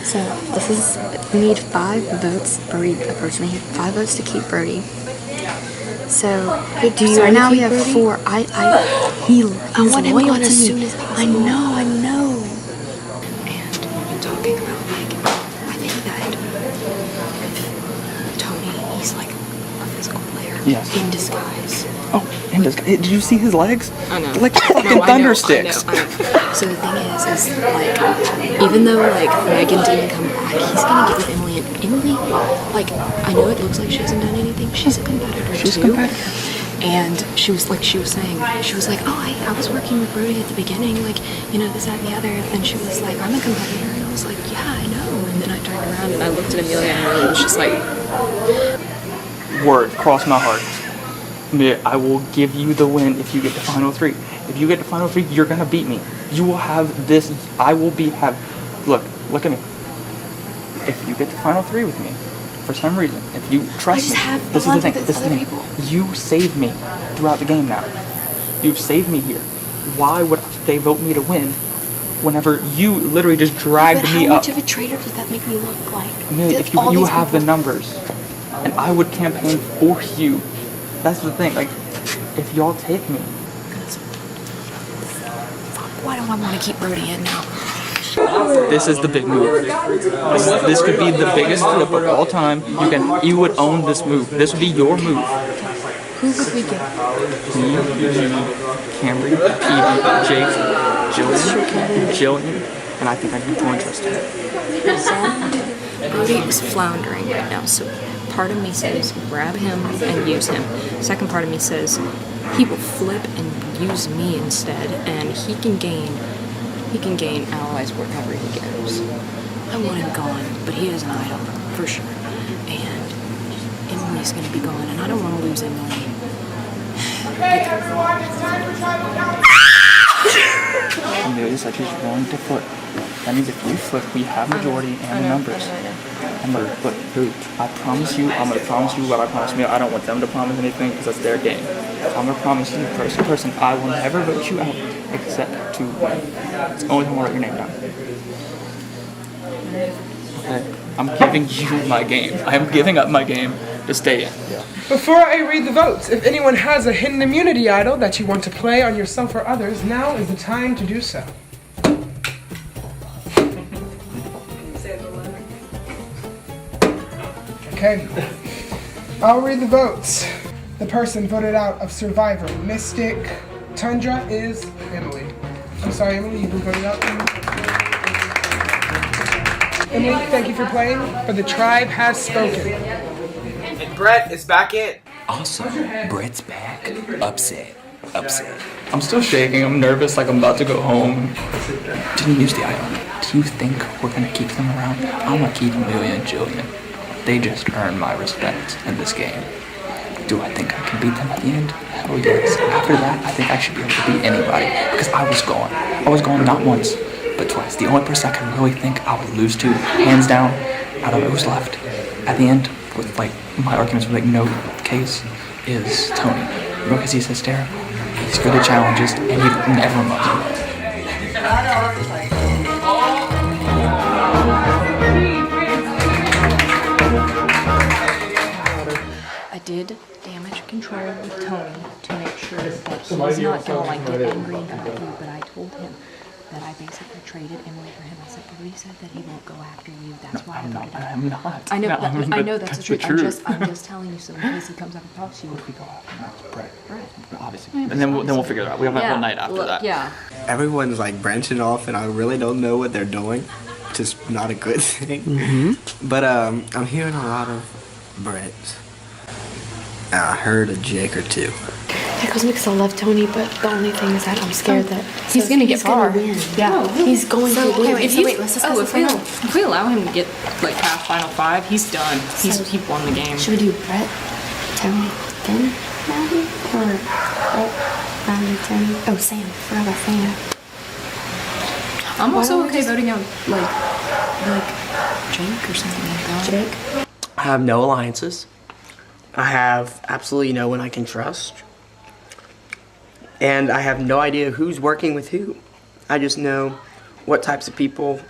So this is we need 5 votes. Brody approached me. 5 votes to keep Brody. So right now we have Brody? 4. I want him gone as soon as possible. I know. And talking about I think that Tony, he's like a physical player Yes. in disguise. Oh, Damn, did you see his legs? I know. Like fucking thunder sticks. I know. So the thing is like, even though like Megan didn't come back, he's gonna get with Emily, and Emily, like, I know it looks like she hasn't done anything. She's a competitor too. And she was saying, oh, I was working with Brody at the beginning, like, you know, this, that, and the other. And she was like, I'm a competitor. And I was like, yeah, I know. And then I turned around and I looked at Amelia and Amelia was just like, Word, cross my heart. I will give you the win if you get to Final 3. If you get to Final 3, you're gonna beat me. You will have this. Look at me. If you get to Final 3 with me, for some reason, if you trust me, this is the thing. You saved me throughout the game now. You've saved me here. Why would they vote me to win whenever you literally just dragged me up? How much of a traitor does that make me look like? Amelia, if you have the numbers, and I would campaign for you. That's the thing. Like, if y'all take me. Why do I want to keep Brody in now? This is the big move. This could be the biggest flip of all time. You would own this move. This would be your move. Who would we get? Me, Camry, Evie, Jake, Jillian, and I think I can join Tristan. Brody is floundering right now, so part of me says grab him and use him. Second part of me says he will flip and use me instead, and he can gain allies wherever he goes. I want him gone, but he has an idol, for sure. And Emily's gonna be gone, and I don't want to lose Emily. Amelia said she's willing to flip. That means if you flip, we have majority and the numbers. And look, dude, I promise you, I'm gonna promise you what I promised me. I don't want them to promise anything because that's their game. I'm gonna promise you, person, I will never vote you out except to win. It's the only time I'll write your name down. Okay? I'm giving you my game. I am giving up my game to stay in. Before I read the votes, if anyone has a hidden immunity idol that you want to play on yourself or others, now is the time to do so. Okay, I'll read the votes. The person voted out of Survivor, Mystic, Tundra is Emily. I'm sorry, Emily, you've been voted out. Emily, thank you for playing, but the tribe has spoken. And Brett is back in. Awesome. Brett's back. Upset. I'm still shaking. I'm nervous, like I'm about to go home. Didn't use the island. Do you think we're gonna keep them around? I'm gonna keep Amelia and Jillian. They just earned my respect in this game. Do I think I can beat them at the end? Hell yes. After that, I think I should be able to beat anybody because I was gone. I was gone not once, but twice. The only person I can really think I would lose to, hands down, out of who's left at the end, with like my arguments with like no case, is Tony. Because he's hysterical. He's good at challenges, and everyone loves him. I did damage control with Tony to make sure that he's not gonna like get angry and come at you, but I told him that I basically traded Emily for him. I said, Brody said that he won't go after you. That's why I voted him. I'm not. I know, No, I know that's the truth. truth. I'm just telling you so in case he comes up and talks to you. We go after Brett. Obviously. And then we'll figure it out. We have that one night after that. Yeah. Everyone's like branching off, and I really don't know what they're doing, which is not a good thing. But I'm hearing a lot of Brett. I heard a Jake or two. That goes because I love Tony, but the only thing is that I'm scared that He's gonna get far. Win. Yeah, he's going to win. If we allow him to get like past Final 5, he's done. He won the game. Should we do Brett, Tony, then Maddie, or Brett, Maddie, Tony? Oh, Sam. Forgot about Sam. I'm also okay voting out like Jake or something like that. Jake. I have no alliances. I have absolutely no one I can trust. And I have no idea who's working with who. I just know what types of people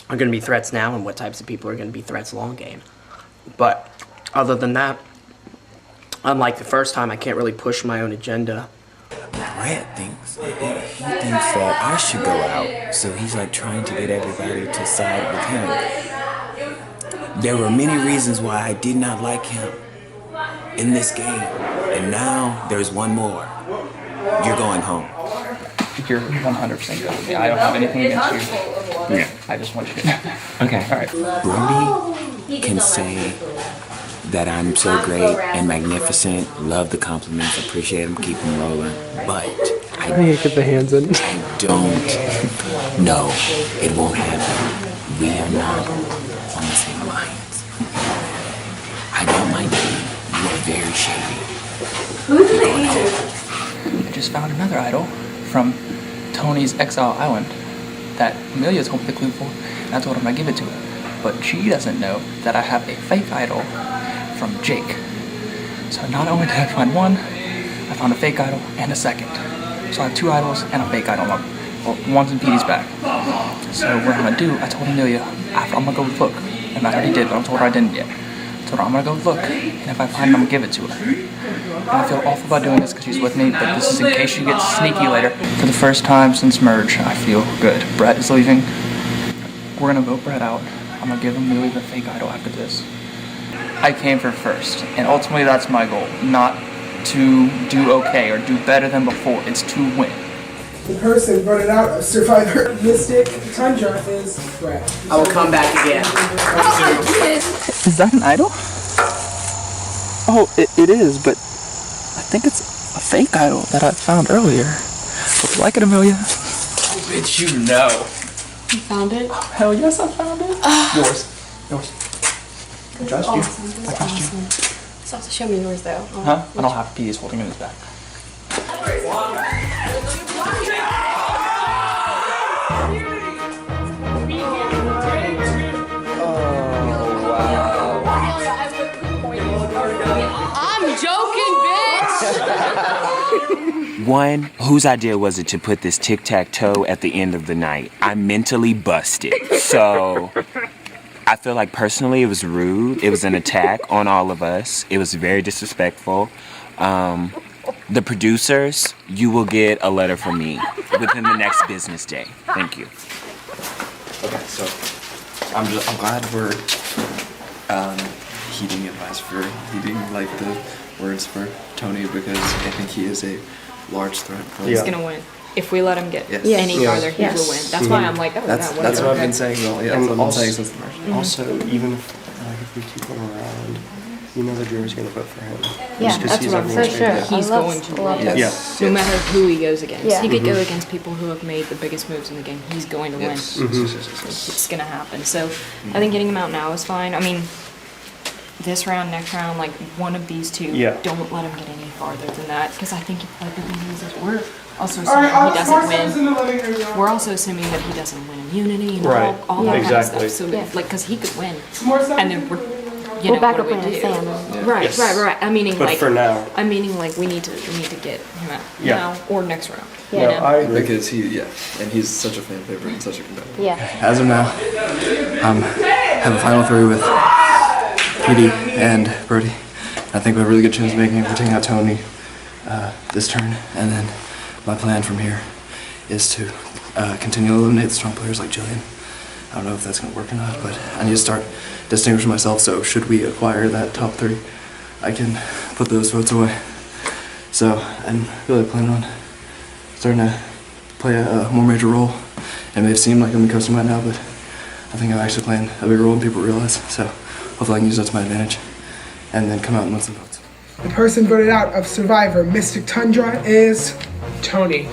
are going to be threats now and what types of people are going to be threats long game. But other than that, unlike the first time, I can't really push my own agenda. Brett thinks that I should go out, so he's like trying to get everybody to side with him. There were many reasons why I did not like him in this game, and now there's one more. you're going home. You're 100% good with me. I don't have anything against you. Yeah. I just want you to know that. Okay. All right. Brody can say that I'm so great and magnificent, love the compliments, appreciate them, keep them rolling, but I can't get the hands in. I don't. No, it won't happen. We are not on the same alliance. I don't mind you. You are very shady. I just found another idol from Tony's Exile Island that Amelia told me the clue for, and I told him I'd give it to her. But she doesn't know that I have a fake idol from Jake. So not only did I find one, I found a fake idol and a second. So I have 2 idols and a fake idol. Well, one's in Petey's bag. So what I'm gonna do, I told Amelia, I'm gonna go look. And I already did, but I told her I didn't yet. I told her I'm gonna go look, and if I find it, I'm gonna give it to her. And I feel awful about doing this because she's with me, but this is in case she gets sneaky later. For the first time since merge, I feel good. Brett is leaving. We're gonna vote Brett out. I'm gonna give Amelia the fake idol after this. I came for first, and ultimately that's my goal. Not to do okay or do better than before, it's to win. The person voted out of Survivor Mystic Tundra is Brett. I will come back again. Is that an idol? Oh, it is, but I think it's a fake idol that I found earlier. Would you like it, Amelia? Oh, bitch, you know. You found it? Oh, hell yes, I found it. Yours. I trust you. I trust you. So have to show me yours though. Huh? I don't have Petey's holding in his back. I'm joking, bitch! One, whose idea was it to put this tic-tac-toe at the end of the night? I'm mentally busted. So I feel like personally it was rude. It was an attack on all of us. It was very disrespectful. The producers, you will get a letter from me within the next business day. Thank you. Okay, so I'm glad we're heeding advice for heeding like the words for Tony, because I think he is a large threat. He's gonna win. If we let him get Yes. any farther, he will win. That's why I'm like, oh, That's what I've been saying. Well, yeah, that's what I've been saying since the merge. Also, even if we keep him around, you know the jury's going to vote for him. Yeah, Just 'cause that's he's what I'm everyone's saying. favorite. He's going to win. Yes. No matter who he goes against. Yeah. He could go against people who have made the biggest moves in the game. He's going to win. Yes. It's going to happen. So I think getting him out now is fine. I mean, this round, next round, like one of these two, don't let him get any farther than that, because I think if everything loses, we're also assuming he doesn't win. We're also assuming that he doesn't win immunity and all that kind of stuff. So, like, because he could win, and then we're back up in the sand. Right. I'm meaning But like for now. I'm meaning like we need to get him out now or next round. No, I agree. Because and he's such a fan favorite and such a competitor. Yeah. As of now, have a final 3 with Petey and Brody. I think we have a really good chance of making it. We're taking out Tony this turn, and then my plan from here is to continue to eliminate the strong players like Jillian. I don't know if that's going to work or not, but I need to start distinguishing myself, so should we acquire that top 3, I can put those votes away. So I'm really planning on starting to play a more major role. It may seem like I'm coasting right now, but I think I'm actually playing a bigger role than people realize, so hopefully I can use that to my advantage and then come out and win some votes. The person voted out of Survivor Mystic Tundra is Tony.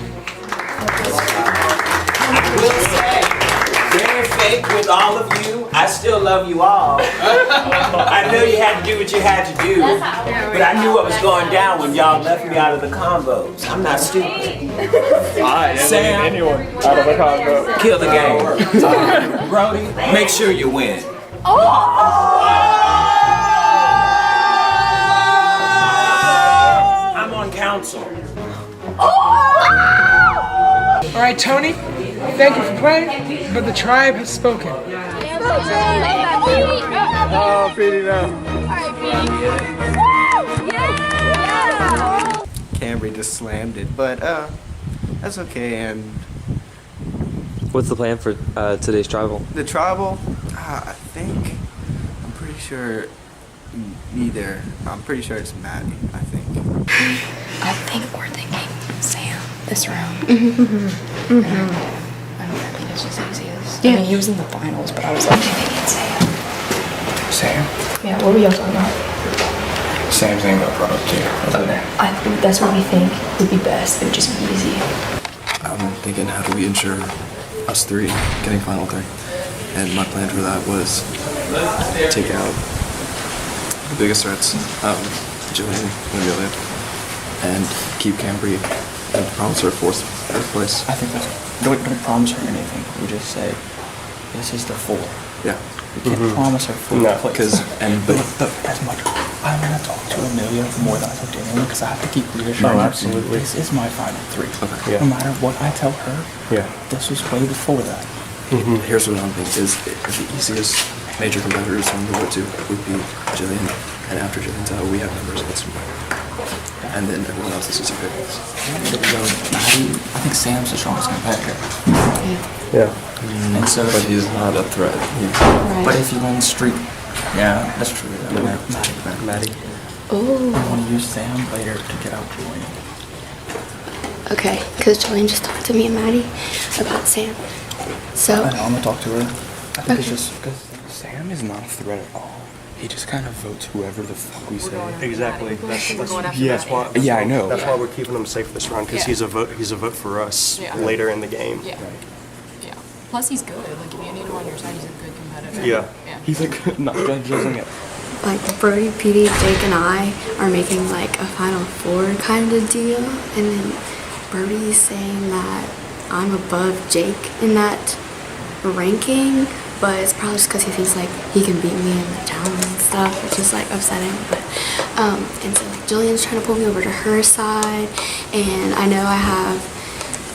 Very fake with all of you. I still love you all. I know you had to do what you had to do, but I knew what was going down when y'all left me out of the combos. I'm not stupid. I didn't leave anyone out of the combo. Kill the game. Brody, make sure you win. I'm on council. All right, Tony, thank you for playing, but the tribe has spoken. Oh, Petey, no. Camry just slammed it, but that's okay. And What's the plan for today's tribal? the tribal, I think, I'm pretty sure neither. I'm pretty sure it's Maddie. I think. I think we're thinking Sam. this round. Mm-hmm. And I don't think it's as easy as. I mean, he was in the finals, but I was like, maybe it's Sam? Yeah, what were y'all talking about? Sam's name got brought up too. That's what we think would be best. It would just be easy. I'm thinking, how do we ensure us three getting final three? And my plan for that was take out the biggest threats, Jillian and Amelia, and keep Cambry and promise her fourth place. I think that's. Don't promise her anything. We just say, this is the 4. Yeah. We can't promise her 4th No, place. but as much, I'm gonna talk to Amelia more than I talk to anyone because I have to keep reassuring her. Absolutely. This is my final 3. Okay. Yeah. No matter what I tell her, this was way before that. Here's what I'm thinking is the easiest major competitors on the road to would be Jillian, and after Jillian's out, we have numbers against her. And then everyone else is easy pickings. Maddie, I think Sam's the strongest competitor. Yeah. And so, But he's not a threat. But if you win streak, yeah, that's true. Maddie. Oh. I want to use Sam later to get out Julian. Okay, because Jillian just talked to me and Maddie about Sam. So. I know, I'm gonna talk to her. I think it's just because Sam is not a threat at all. He just kind of votes whoever the fuck we say. Exactly. That's why. Yeah, I know. That's why we're keeping him safe this round because he's a vote. He's a vote for us later in the game. Yeah. Yeah. Plus, he's good. Like, if you need him on your side, he's a good competitor. Yeah. He's like not judging it. Like Brody, PD, Jake, and I are making like a Final 4 kind of deal, and then Brody's saying that I'm above Jake in that ranking, but it's probably just because he thinks like he can beat me in the challenge and stuff, which is like upsetting. But and so like Jillian's trying to pull me over to her side, and I know I have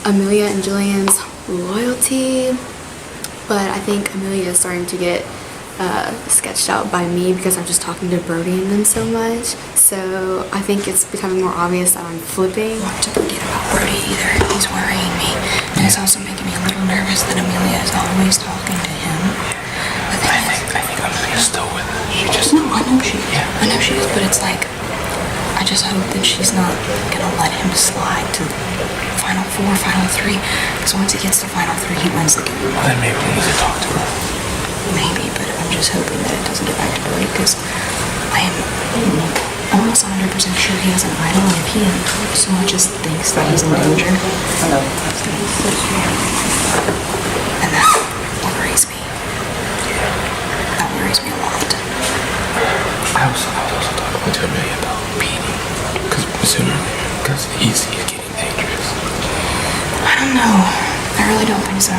Amelia and Jillian's loyalty, but I think Amelia is starting to get sketched out by me because I'm just talking to Brody and them so much. So I think it's becoming more obvious that I'm flipping. Not to forget about Brody either. He's worrying me. And it's also making me a little nervous that Amelia is always talking to him. I think Amelia's still with us. She just. No, I know she is. I know she is, but it's like, I just hope that she's not gonna let him slide to Final 4, Final 3. Because once he gets to Final 3, he wins the game. Well, then maybe we need to talk to her. Maybe, but I'm just hoping that it doesn't get back to Brody because I am almost 100% sure he has an idol, and if he so much as thinks that he's in danger, and that worries me. That worries me a lot. I was also talking to Amelia about Petey, because he's getting dangerous. I don't know. I really don't think so.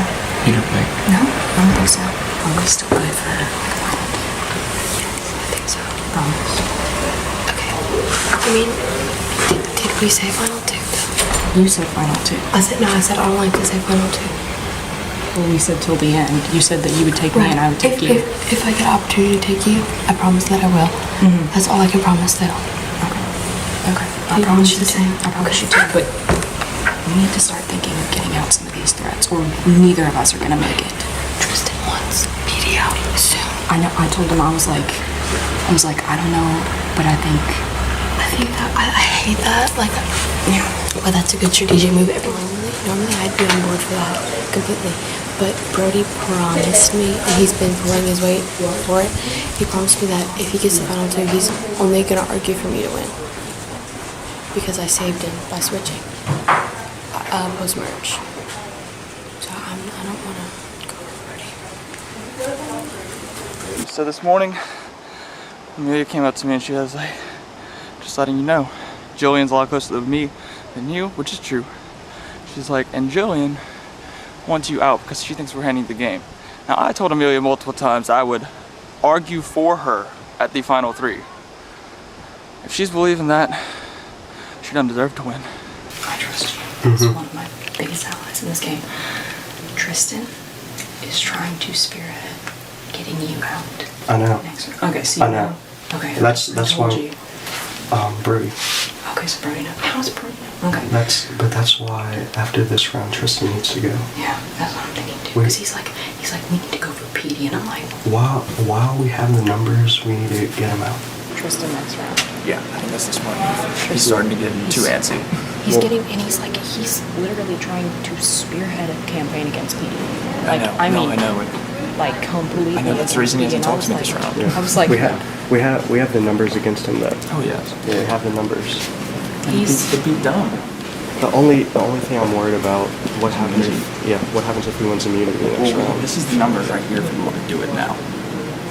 You don't think? No, I don't think so. Probably still good for her. I think so. Promise. Okay. I mean, did we say Final 2 though? You said Final 2. I said I don't like to say Final 2. Well, we said till the end. You said that you would take me and I would take you. If I get an opportunity to take you, I promise that I will. That's all I can promise though. Okay. I promise you the same. I promise you too, but we need to start thinking of getting out some of these threats, or neither of us are gonna make it. Tristan wants PD out soon. I know. I told him I was like, I don't know, but I think that I hate that. Like, yeah. Well, that's a good strategic move. Normally I'd be on board for that completely. But Brody promised me, and he's been pulling his weight for it. He promised me that if he gets the Final 2, he's only gonna argue for me to win. Because I saved him by switching post-merge. So I don't want to go for Brody. So this morning, Amelia came up to me and she was like, just letting you know, Jillian's a lot closer to me than you, which is true. She's like, and Jillian wants you out because she thinks we're handing the game. Now I told Amelia multiple times I would argue for her at the Final 3. If she's believing that, she doesn't deserve to win. I trust you. He's one of my biggest allies in this game. Tristan is trying to spearhead getting you out. I know. Okay, see. I know. Okay. That's why. Brody. Okay, so Brody knows. How's Brody know? Okay. That's why after this round Tristan needs to go. Yeah, that's what I'm thinking too. Because he's like, we need to go for PD, and I'm like, while we have the numbers, we need to get him out. Tristan next round. Yeah, I think that's the smart move. He's starting to get too antsy. He's literally trying to spearhead a campaign against PD. Like, I know. Like completely. I know that's the reason he hasn't talked to me this round. I was like, we have the numbers against him though. Oh yes. Yeah, we have the numbers. He'd be dumb. The only thing I'm worried about what happens if he wins immunity next round. This is the numbers right here if we want to do it now.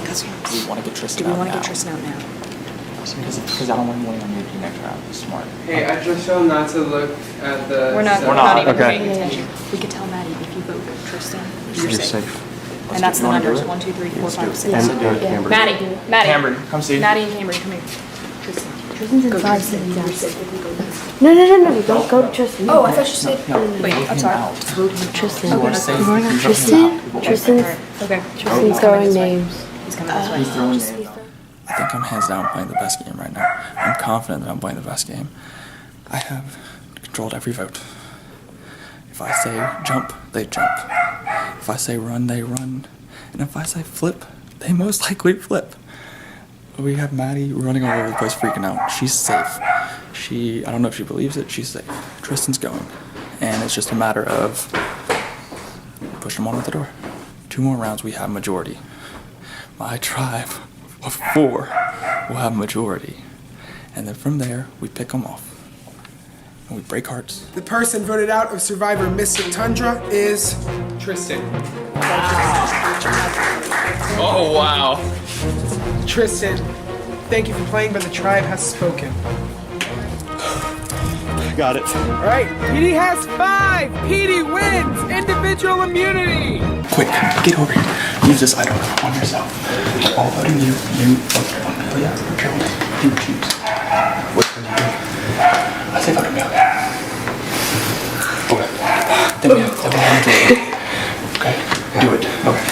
Do we want to get Tristan out now? Do we want to get Tristan out now? Because I don't want him winning immunity next round. He's smart. Hey, I just shown not to look at the. We're not even okay. paying attention. We could tell Maddie if you vote Tristan, You're safe. And that's the numbers: 1, 2, 3, 4, 5, 6. And Camber. Maddie. Cameron, come see. Maddie and Camber, come here. Tristan. Tristan's in 5 seconds. No, don't go to Tristan. Oh, I thought you said. Wait, I'm sorry. Tristan. Okay. Tristan's throwing names. He's coming this way. I think I'm hands down playing the best game right now. I'm confident that I'm playing the best game. I have controlled every vote. If I say jump, they jump. If I say run, they run. And if I say flip, they most likely flip. We have Maddie running all over the place freaking out. She's safe. I don't know if she believes it, she's safe. Tristan's going. And it's just a matter of pushing him on at the door. 2 more rounds, we have majority. My tribe of 4 will have majority. And then from there, we pick them off. And we break hearts. The person voted out of Survivor Missing Tundra is Tristan. Oh, wow. Tristan, thank you for playing, but the tribe has spoken. Got it. All right, PD has 5. PD wins individual immunity. Quick, get over here. Use this item on yourself. All voting you vote Amelia. You choose. What do you do? I say vote Amelia. Okay. Then we have majority. Okay, do it. Okay.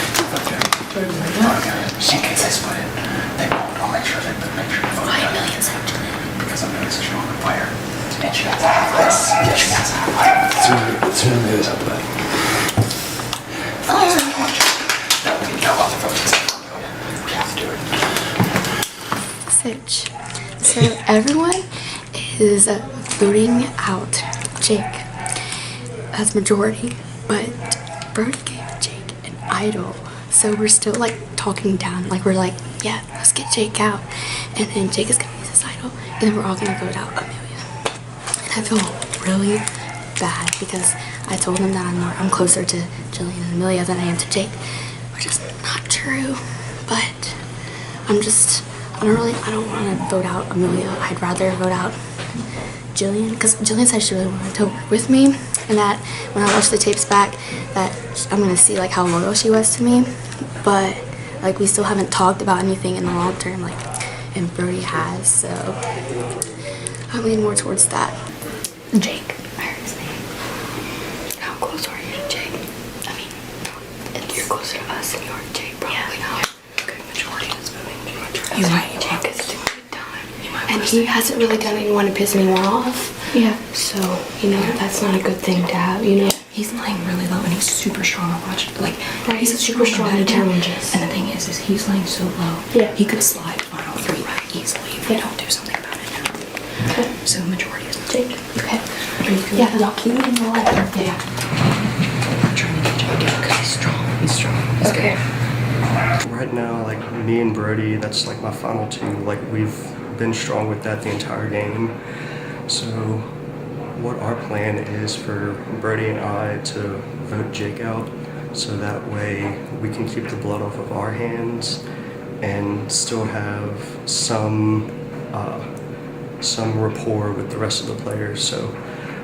In case they split it, they won't. I'll make sure they vote Amelia's actually. Because Amelia's a stronger player. And she has a half less. Yeah, she has a half less. Sooner than this, I'll do that. We have to do it. Sitch. So everyone is voting out Jake as majority, but Brody gave Jake an idol. So we're still like talking down, like we're like, yeah, let's get Jake out. And then Jake is gonna use his idol, and then we're all gonna vote out Amelia. And I feel really bad because I told them that I'm closer to Jillian and Amelia than I am to Jake, which is not true. But I don't want to vote out Amelia. I'd rather vote out Jillian, because Jillian said she really wanted to work with me, and that when I watch the tapes back, that I'm gonna see like how loyal she was to me. But like we still haven't talked about anything in the long term, like, and Brody has, so I lean more towards that. Jake, I heard his name. How close are you to Jake? I mean, you're closer to us than you are to Jake, probably. Yeah. Okay, majority is voting. You're right. Jake is doing good time. And he hasn't really done anyone to piss me off. Yeah. So, that's not a good thing to have, He's lying really low, and he's super strong. I watched, like, right. He's a super strong at challenges. And the thing is he's lying so low. Yeah. He could slide final 3 easily if we don't do something about it now. Okay. So the majority is Jake. Okay. Are you good? Yeah, y'all keep me in the light. Yeah. I'm trying to get Jake down because he's strong. He's strong. He's okay. Good. Right now, like me and Brody, that's like my final 2. Like we've been strong with that the entire game. So what our plan is for Brody and I to vote Jake out, so that way we can keep the blood off of our hands and still have some rapport with the rest of the players. So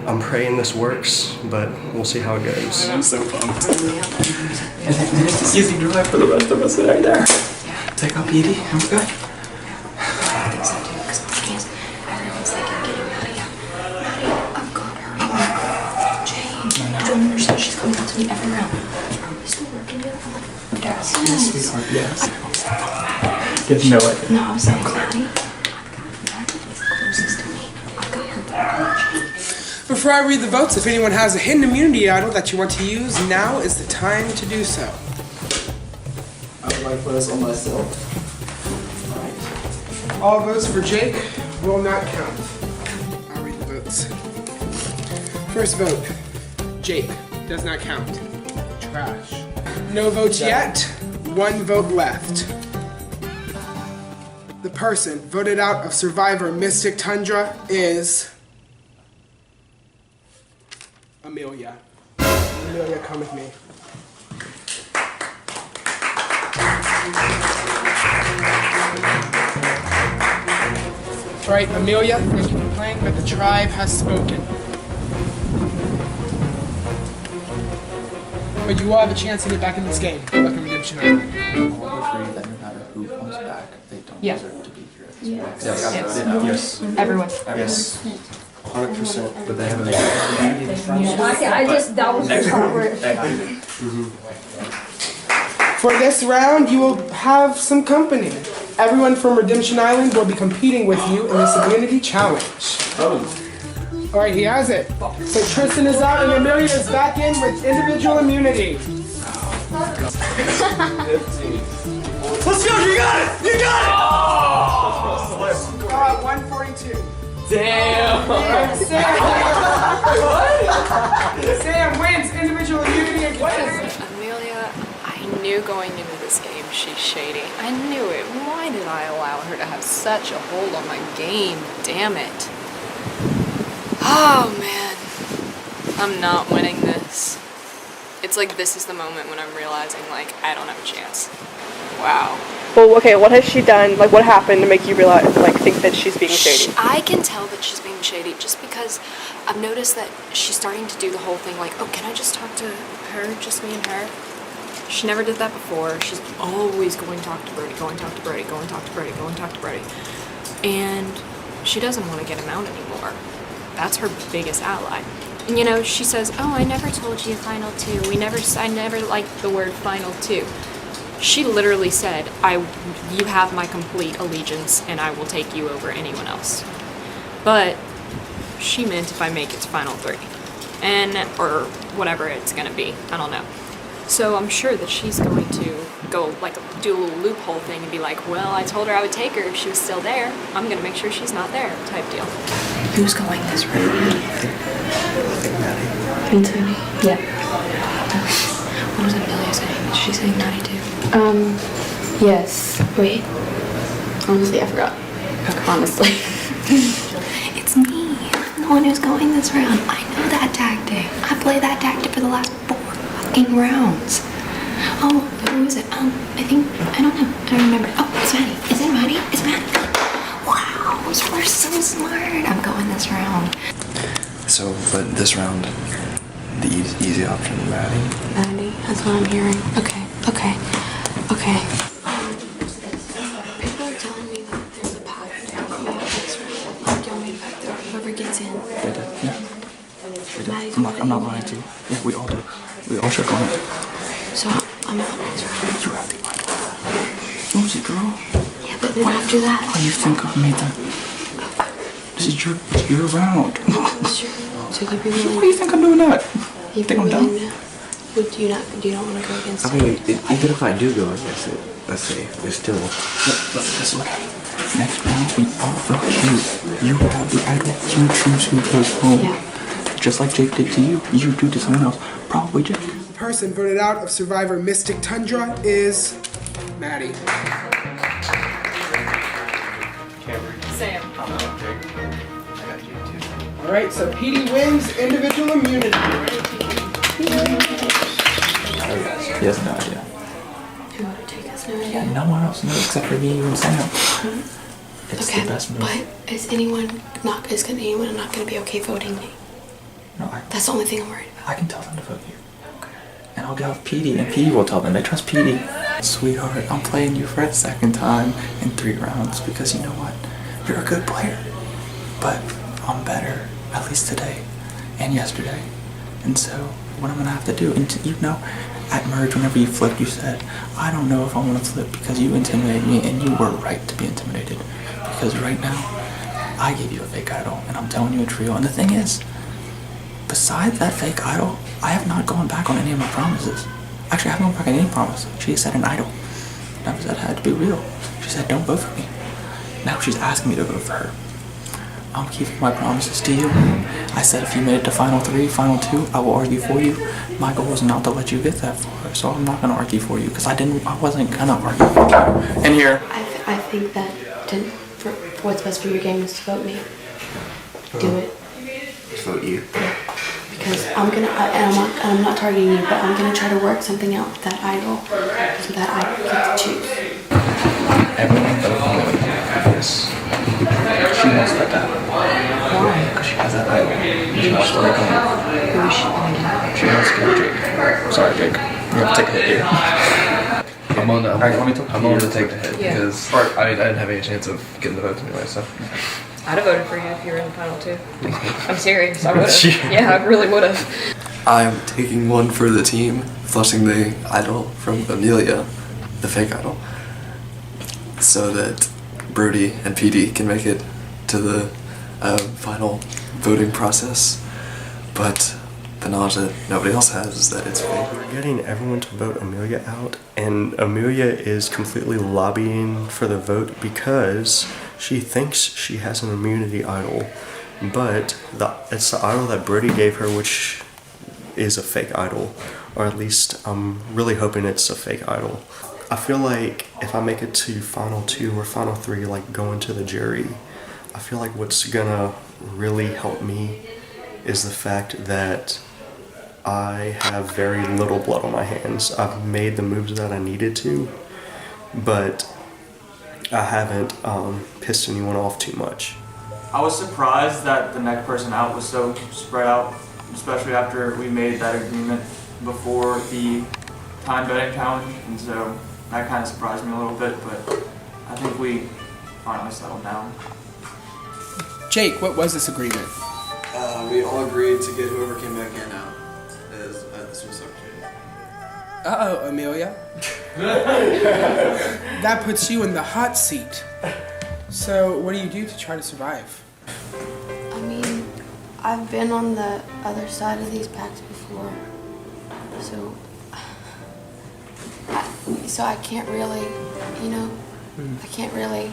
I'm praying this works, but we'll see how it goes. I'm so pumped. And then it's an easy drive for the rest of us right there. Yeah. Take out PD, I'm good. Everyone's like, get him out of here. I've got her. Jane, I don't understand. She's coming out to me every round. Are we still working together? I'm like, yes, sweetheart, yes. You have no idea. No, I'm saying, Maddie. Closest to me. I've got her. Before I read the votes, if anyone has a hidden immunity idol that you want to use, now is the time to do so. I would like to put this on myself. All votes for Jake will not count. I'll read the votes. First vote, Jake. Does not count. Trash. No votes yet. 1 vote left. The person voted out of Survivor Mystic Tundra is Amelia. Amelia, come with me. All right, Amelia, thank you for playing, but the tribe has spoken. But you will have a chance to get back in this game. Good luck in Redemption Island. All agree that no matter who comes back, they don't deserve to be here. Yes. Everyone. Yes. 100%. But they haven't. That was the part where. For this round, you will have some company. Everyone from Redemption Island will be competing with you in this immunity challenge. All right, he has it. So Tristan is out and Amelia is back in with individual immunity. Let's go, you got it! You got it! 142. Damn! Sam wins individual immunity against Amelia, I knew going into this game she's shady. I knew it. Why did I allow her to have such a hold on my game? Damn it. Oh man, I'm not winning this. It's like this is the moment when I'm realizing like I don't have a chance. Wow. Well, okay, what has she done? Like, what happened to make you realize, like, think that she's being shady? I can tell that she's being shady just because I've noticed that she's starting to do the whole thing like, oh, can I just talk to her, just me and her? She never did that before. She's always going to talk to Brody, going to talk to Brody, going to talk to Brody, going to talk to Brody. And she doesn't want to get him out anymore. That's her biggest ally. And you know, she says, oh, I never told you final 2. I never liked the word final 2. She literally said, you have my complete allegiance and I will take you over anyone else. But she meant if I make it to final 3. Or whatever it's gonna be, I don't know. So I'm sure that she's going to go like do a little loophole thing and be like, well, I told her I would take her if she was still there. I'm gonna make sure she's not there type deal. Who's going this round? Me too. Yeah. What was Amelia's name? Did she say 92? Yes. Wait. Honestly, I forgot. Honestly. It's me. I'm the one who's going this round. I know that tactic. I played that tactic for the last 4 fucking rounds. Oh, who is it? I don't know. I don't remember. Oh, it's Maddie. Is it Maddie? It's Maddie. Wow, we're so smart. I'm going this round. So, but this round, the easy option, Maddie. Maddie, that's what I'm hearing. Okay. People are telling me that there's a pattern to me out this round. Y'all made a pact that whoever gets in. They did, yeah. Maddie's I'm not lying to you. Yeah, we all do. We all should go in. So I'm out this round. You have the money. Lose it, girl. Yeah, but then after that. Why do you think I made that? This is your round. Sure. So you'd be willing. Why do you think I'm doing that? You'd Think be I'm dumb? willing to. Would you not? Do you not want to go against? I mean, even if I do go against it, let's say, it's still. Let's look at it. Next round, we all vote you. You have the idol. You choose who goes home. Yeah. Just like Jake did to you, you do to someone else. Probably Jake. The person voted out of Survivor Mystic Tundra is Maddie. Sam. All right, so Petey wins individual immunity. He has no idea. Who would take us? No idea. Yeah, no one else knows except for me, you, and Sam. It's Okay, the best move. but is anyone not going to be okay voting me? No, That's the only thing I'm worried about. I can tell them to vote you. Okay. And I'll get off Petey, and Petey will tell them. They trust Petey. Sweetheart, I'm playing you for a second time in 3 rounds because you know what? You're a good player. But I'm better, at least today and yesterday. And so, what I'm going to have to do, and you know, at Merge, whenever you flipped, you said, I don't know if I want to flip because you intimidated me, and you were right to be intimidated. Because right now, I gave you a fake idol, and I'm telling you it's real. And the thing is, besides that fake idol, I have not gone back on any of my promises. Actually, I haven't gone back on any promise. She said an idol. Never said it had to be real. She said, don't vote for me. Now she's asking me to vote for her. I'm keeping my promises to you. I said if you made it to Final 3, Final 2, I will argue for you. My goal was not to let you get that far, so I'm not gonna argue for you because I wasn't gonna argue for you. And here. I think that for what's best for your game is to vote me. Do it. Vote you. Yeah. Because I'm not targeting you, but I'm gonna try to work something out with that idol so that I get to choose. Everyone vote Amelia. Yes. She wants that to happen. Why? Because she has that idol. She wants to break on it. She wants to get Jake. Sorry, Jake. You have to take a hit here. I'm on to take the hit because I didn't have any chance of getting the votes anyway, so. I'd have voted for you if you were in the final 2. I'm serious, I would have. Yeah, I really would have. I'm taking one for the team, flushing the idol from Amelia, the fake idol, so that Brody and PD can make it to the final voting process. But the knowledge that nobody else has is that it's fake. We're getting everyone to vote Amelia out, and Amelia is completely lobbying for the vote because she thinks she has an immunity idol, but it's the idol that Brody gave her, which is a fake idol, or at least I'm really hoping it's a fake idol. I feel like if I make it to Final 2 or Final 3, like going to the jury, I feel like what's gonna really help me is the fact that I have very little blood on my hands. I've made the moves that I needed to, but I haven't pissed anyone off too much. I was surprised that the next person out was so spread out, especially after we made that agreement before the time betting challenge, and so that kind of surprised me a little bit, but I think we finally settled down. Jake, what was this agreement? We all agreed to get whoever came back in out as the Swiss opportunity. Uh-oh, Amelia. That puts you in the hot seat. So what do you do to try to survive? I mean, I've been on the other side of these packs before, so I can't really, I can't really,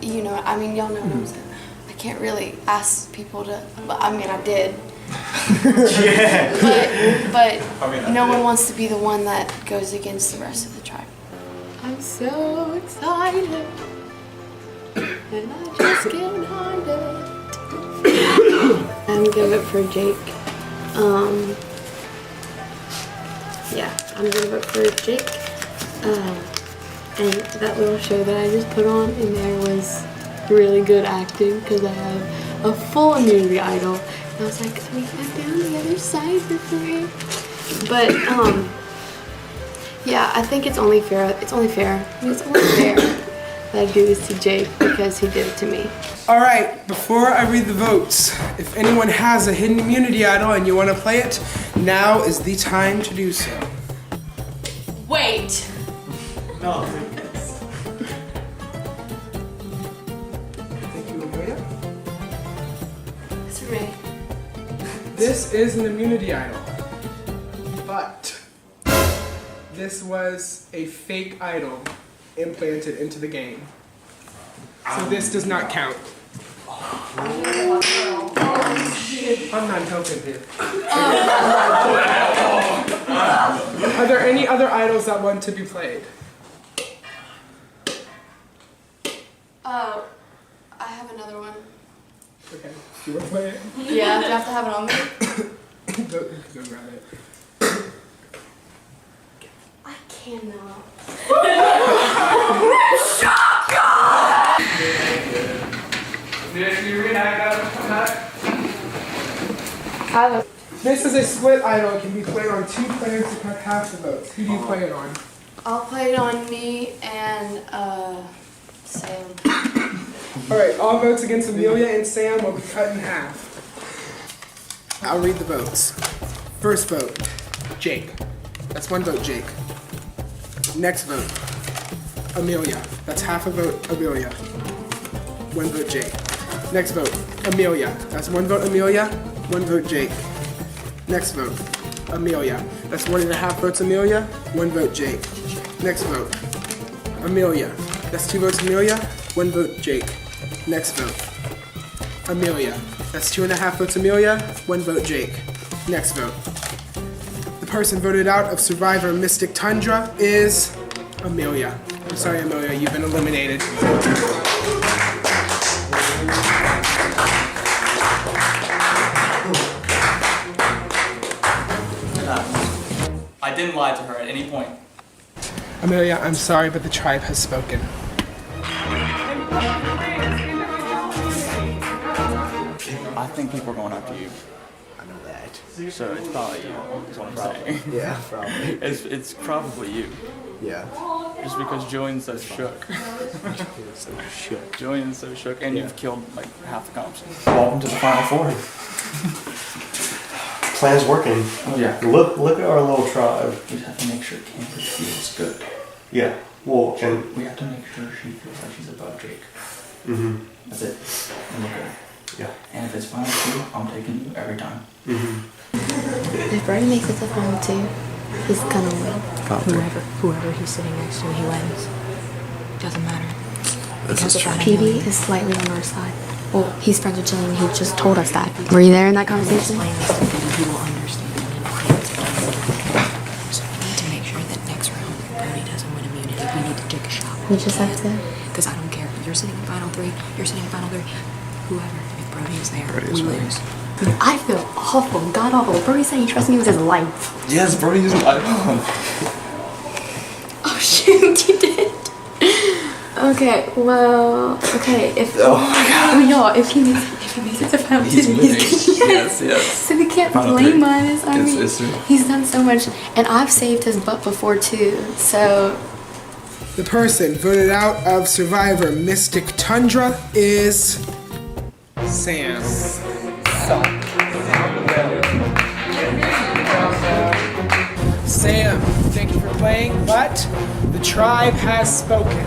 I mean, y'all know what I'm saying. I can't really ask people to, but I mean, I did. But no one wants to be the one that goes against the rest of the tribe. I'm so excited, and I just can't hide it. I'm gonna vote for Jake. Yeah, I'm gonna vote for Jake. And that little show that I just put on in there was really good acting because I have a full immunity idol. And I was like, I'm down the other side for free. But yeah, I think it's only fair. It's only fair that I do this to Jake because he did it to me. All right, before I read the votes, if anyone has a hidden immunity idol and you want to play it, now is the time to do so. Wait. No. Thank you, Amelia. It's for me. This is an immunity idol, but this was a fake idol implanted into the game. So this does not count. I'm not helping here. Are there any other idols that want to be played? Oh, I have another one. Okay, you want to play it? Yeah, do you have to have it on me? Go grab it. I cannot. This is a split idol. It can be played on 2 players to cut half the votes. Who do you play it on? I'll play it on me and Sam. Alright, all votes against Amelia and Sam will be cut in half. I'll read the votes. First vote, Jake. That's 1 vote, Jake. Next vote, Amelia. That's half a vote, Amelia. 1 vote, Jake. Next vote, Amelia. That's 1 vote, Amelia. 1 vote, Jake. Next vote, Amelia. That's 1.5 votes, Amelia. 1 vote, Jake. Next vote, Amelia. That's 2 votes, Amelia. 1 vote, Jake. Next vote. Amelia. That's 2.5 votes Amelia, 1 vote Jake. Next vote. The person voted out of Survivor Mystic Tundra is Amelia. I'm sorry, Amelia, you've been eliminated. I didn't lie to her at any point. Amelia, I'm sorry, but the tribe has spoken. I think people are going after you. I know that. So it's probably you, is what I'm saying. Yeah, probably. It's probably you. Yeah. Just because Julian's so shook. Julian's so shook, and you've killed like half the comps. Welcome to the Final Four. Plan's working. Oh yeah. Look at our little tribe. We just have to make sure Cambridge feels good. Yeah. Well, and we have to make sure she feels like she's above Jake. Mm-hmm. That's it. And look at her. Yeah. And if it's final two, I'm taking you every time. Mm-hmm. If Brody makes it to final two, he's gonna win. Whoever he's sitting next to, he wins. Doesn't matter. Because PD is slightly on our side. Well, he's friends with Jillian. He just told us that. Were you there in that conversation? Explain this to him. He will understand. So we need to make sure that next round, Brody doesn't win immunity. We need to take a shot. We just have to. Because I don't care. You're sitting in final three. You're sitting in final three. Whoever. If Brody is there, we lose. I feel awful, god awful. Brody's saying he trusts me with his life. Yes, Brody is an icon. Oh shoot, you did. Okay, well, okay, if if he makes it to final two, Yes, yes. So we can't blame us. I mean, he's done so much, and I've saved his butt before too. So the person voted out of Survivor Mystic Tundra is Sam. Sam, thank you for playing, but the tribe has spoken.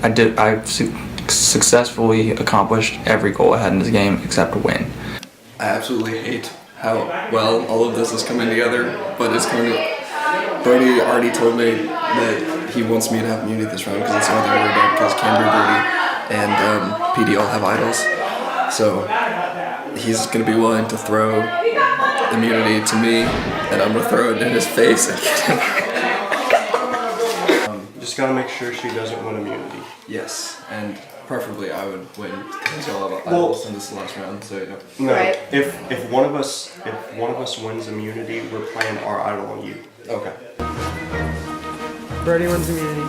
I successfully accomplished every goal I had in this game except a win. I absolutely hate how well all of this is coming together, but it's coming to... Brody already told me that he wants me to have immunity this round because it's the only thing we're about, because Cambry, Brody, and PD all have idols. So he's going to be willing to throw immunity to me, and I'm going to throw it in his face and get him. Just gotta make sure she doesn't win immunity. Yes, and preferably I would win because y'all have idols in this last round. So no, right. if one of us wins immunity, we're playing our idol on you. Okay. Brody wins immunity.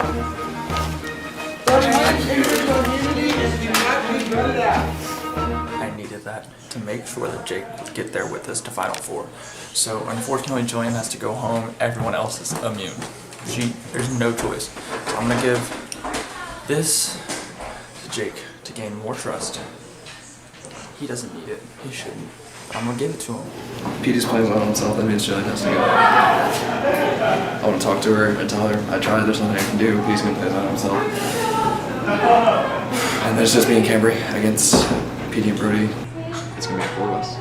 I needed that to make sure that Jake would get there with us to Final Four. So unfortunately, Julian has to go home. Everyone else is immune. There's no choice. So I'm gonna give this to Jake to gain more trust. He doesn't need it. He shouldn't. I'm gonna give it to him. Petey's playing well on himself. That means Jillian has to go. I want to talk to her and tell her I tried. There's nothing I can do. He's gonna play well on himself. And there's just me and Cambry against Petey and Brody. It's gonna be 4 of us.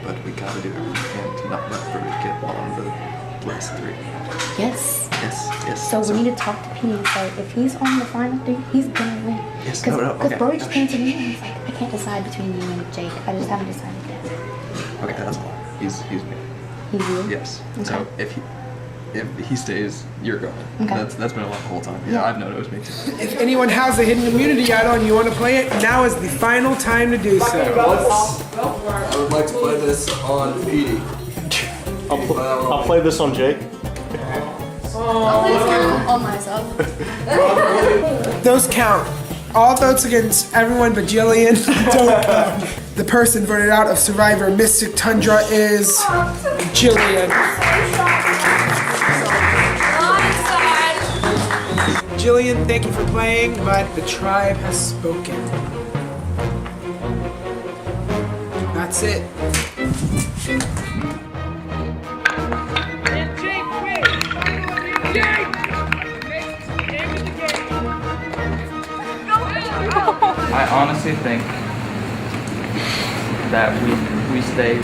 But we gotta do everything we can to not let Brody get one of the last 3. Yes. Yes. So we need to talk to Petey and say if he's on the final three, he's gonna win. Yes, Because Brody just came to me and he's like, I can't decide between you and Jake. I just haven't decided yet. Okay, that's all. He's me. He's you? Yes. Okay. So if he stays, you're going. Okay. That's been a lot the whole time. Yeah, I've known it was me too. If anyone has a hidden immunity idol and you want to play it, now is the final time to do so. I would like to play this on Petey. I'll play this on Jake. I'll play this on myself. Those count. All votes against everyone but Jillian don't count. The person voted out of Survivor Mystic Tundra is Jillian. Jillian, thank you for playing, but the tribe has spoken. That's it. I honestly think that we stay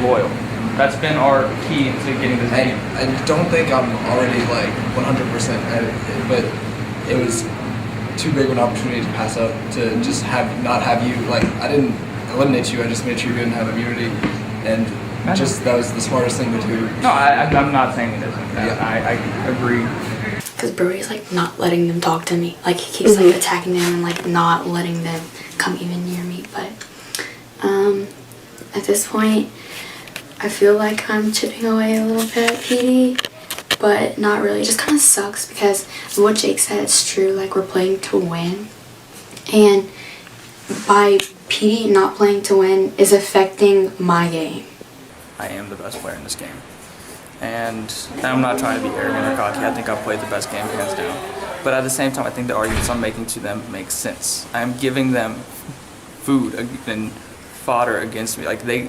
loyal. That's been our key to getting this game. I don't think I'm already like 100% at it, but it was too big of an opportunity to pass up, to just not have you, like, I didn't eliminate you, I just made sure you didn't have immunity, and just that was the smartest thing to do. No, I'm not saying it isn't. Yeah. I agree. Because Brody's like not letting them talk to me. Like he keeps like attacking them and like not letting them come even near me. But at this point, I feel like I'm chipping away a little bit at PD, but not really. It just kind of sucks because what Jake said is true. Like we're playing to win, and by PD not playing to win is affecting my game. I am the best player in this game. And I'm not trying to be arrogant or cocky. I think I've played the best game hands down. But at the same time, I think the arguments I'm making to them make sense. I am giving them food and fodder against me. Like they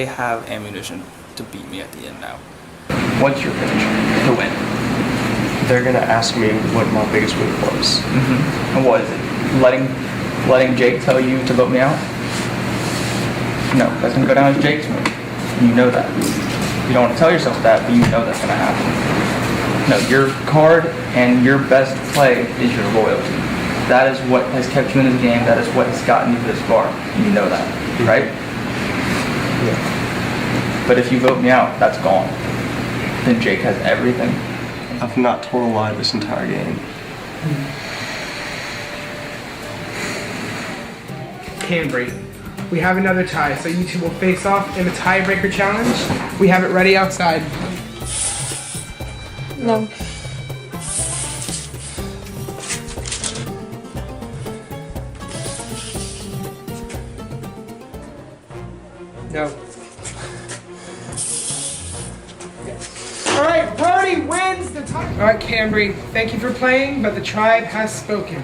have ammunition to beat me at the end now. Once you're finished, to win, they're gonna ask me what my biggest move was. And what is it? Letting Jake tell you to vote me out? No, that's gonna go down as Jake's move. You know that. You don't want to tell yourself that, but you know that's going to happen. No, your card and your best play is your loyalty. That is what has kept you in this game. That is what has gotten you this far. You know that, right? Yeah. But if you vote me out, that's gone. Then Jake has everything. I've not told a lie this entire game. Cambry, we have another tie, so you two will face off in a tiebreaker challenge. We have it ready outside. No. No. All right, Brody wins the tie. All right, Cambry, thank you for playing, but the tribe has spoken.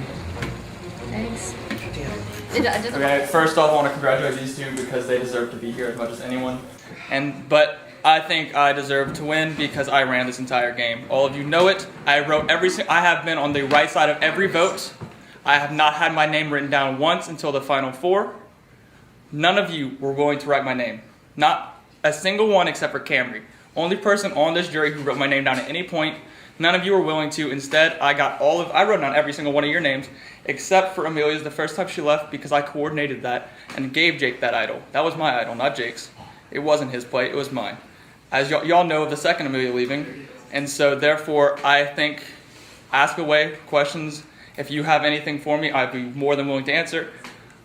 Thanks. Okay, first off, I want to congratulate these two because they deserve to be here as much as anyone. But I think I deserve to win because I ran this entire game. All of you know it. I have been on the right side of every vote. I have not had my name written down once until the final four. None of you were willing to write my name. Not a single one except for Camry. Only person on this jury who wrote my name down at any point. None of you were willing to. Instead, I wrote down every single one of your names, except for Amelia's the first time she left because I coordinated that and gave Jake that idol. That was my idol, not Jake's. It wasn't his play, it was mine. As y'all know, the second Amelia leaving, and so therefore I think ask away questions. If you have anything for me, I'd be more than willing to answer.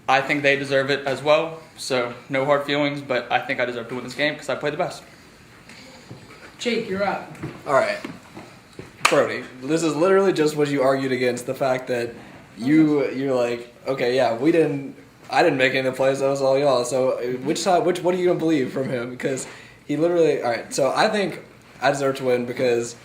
I think they deserve it as well, so no hard feelings, but I think I deserve to win this game because I played the best. Jake, you're up. All right. Brody, this is literally just what you argued against, the fact that you're like, okay, yeah, I didn't make any of the plays, that was all y'all. So what are you gonna believe from him? Because he literally, all right. So I think I deserve to win because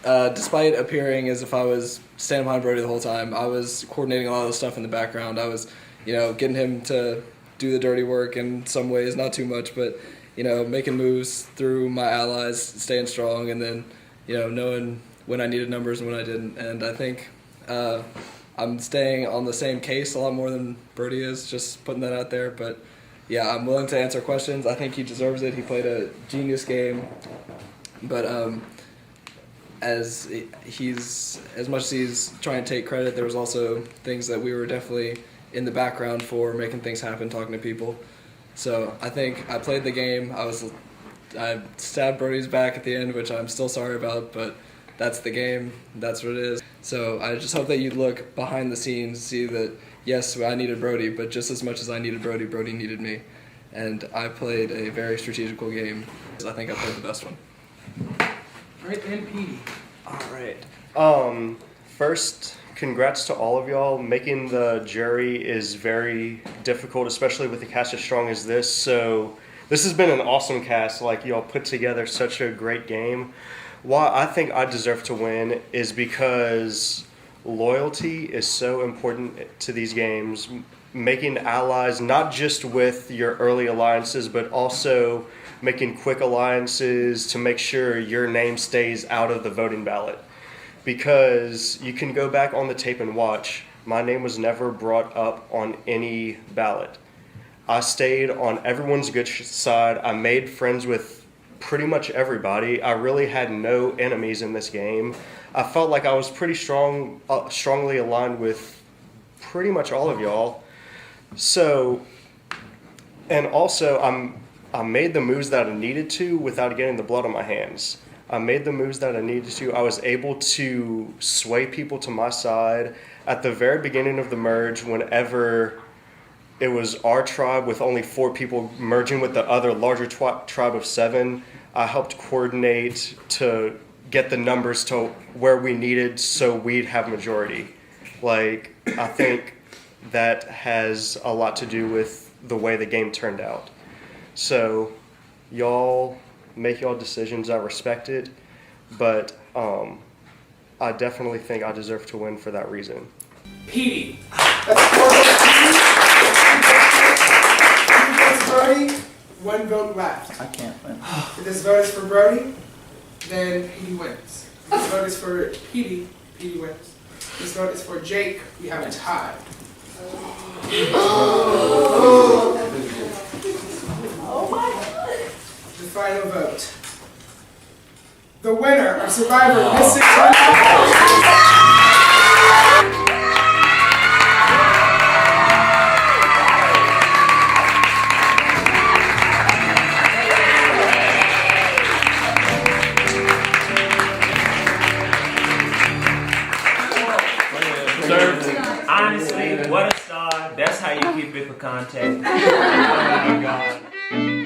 despite appearing as if I was standing behind Brody the whole time, I was coordinating a lot of the stuff in the background. I was, getting him to do the dirty work in some ways, not too much, but making moves through my allies, staying strong, and then knowing when I needed numbers and when I didn't. And I think I'm staying on the same case a lot more than Brody is, just putting that out there. But yeah, I'm willing to answer questions. I think he deserves it. He played a genius game. But as much as he's trying to take credit, there was also things that we were definitely in the background for, making things happen, talking to people. So I think I played the game. I stabbed Brody's back at the end, which I'm still sorry about, but that's the game. That's what it is. So I just hope that you look behind the scenes, see that, yes, I needed Brody, but just as much as I needed Brody, Brody needed me. And I played a very strategical game. I think I played the best one. All right, NP. All right. First, congrats to all of y'all. Making the jury is very difficult, especially with a cast as strong as this. So this has been an awesome cast. Like, y'all put together such a great game. Why I think I deserve to win is because loyalty is so important to these games. Making allies, not just with your early alliances, but also making quick alliances to make sure your name stays out of the voting ballot. Because you can go back on the tape and watch, my name was never brought up on any ballot. I stayed on everyone's good side. I made friends with pretty much everybody. I really had no enemies in this game. I felt like I was pretty strongly aligned with pretty much all of y'all. So, and also I made the moves that I needed to without getting the blood on my hands. I made the moves that I needed to. I was able to sway people to my side. At the very beginning of the merge, whenever it was our tribe with only 4 people merging with the other larger tribe of 7, I helped coordinate to get the numbers to where we needed so we'd have majority. Like, I think that has a lot to do with the way the game turned out. So, y'all make y'all decisions, I respect it, but I definitely think I deserve to win for that reason. Petey. That's 4 votes. 2 votes Brody, 1 vote left. I can't win. If this vote is for Brody, then Petey wins. If this vote is for Petey, Petey wins. If this vote is for Jake, we have a tie. The final vote. The winner of Survivor Missing Honestly, what a star. That's how you keep it for content. Oh my God.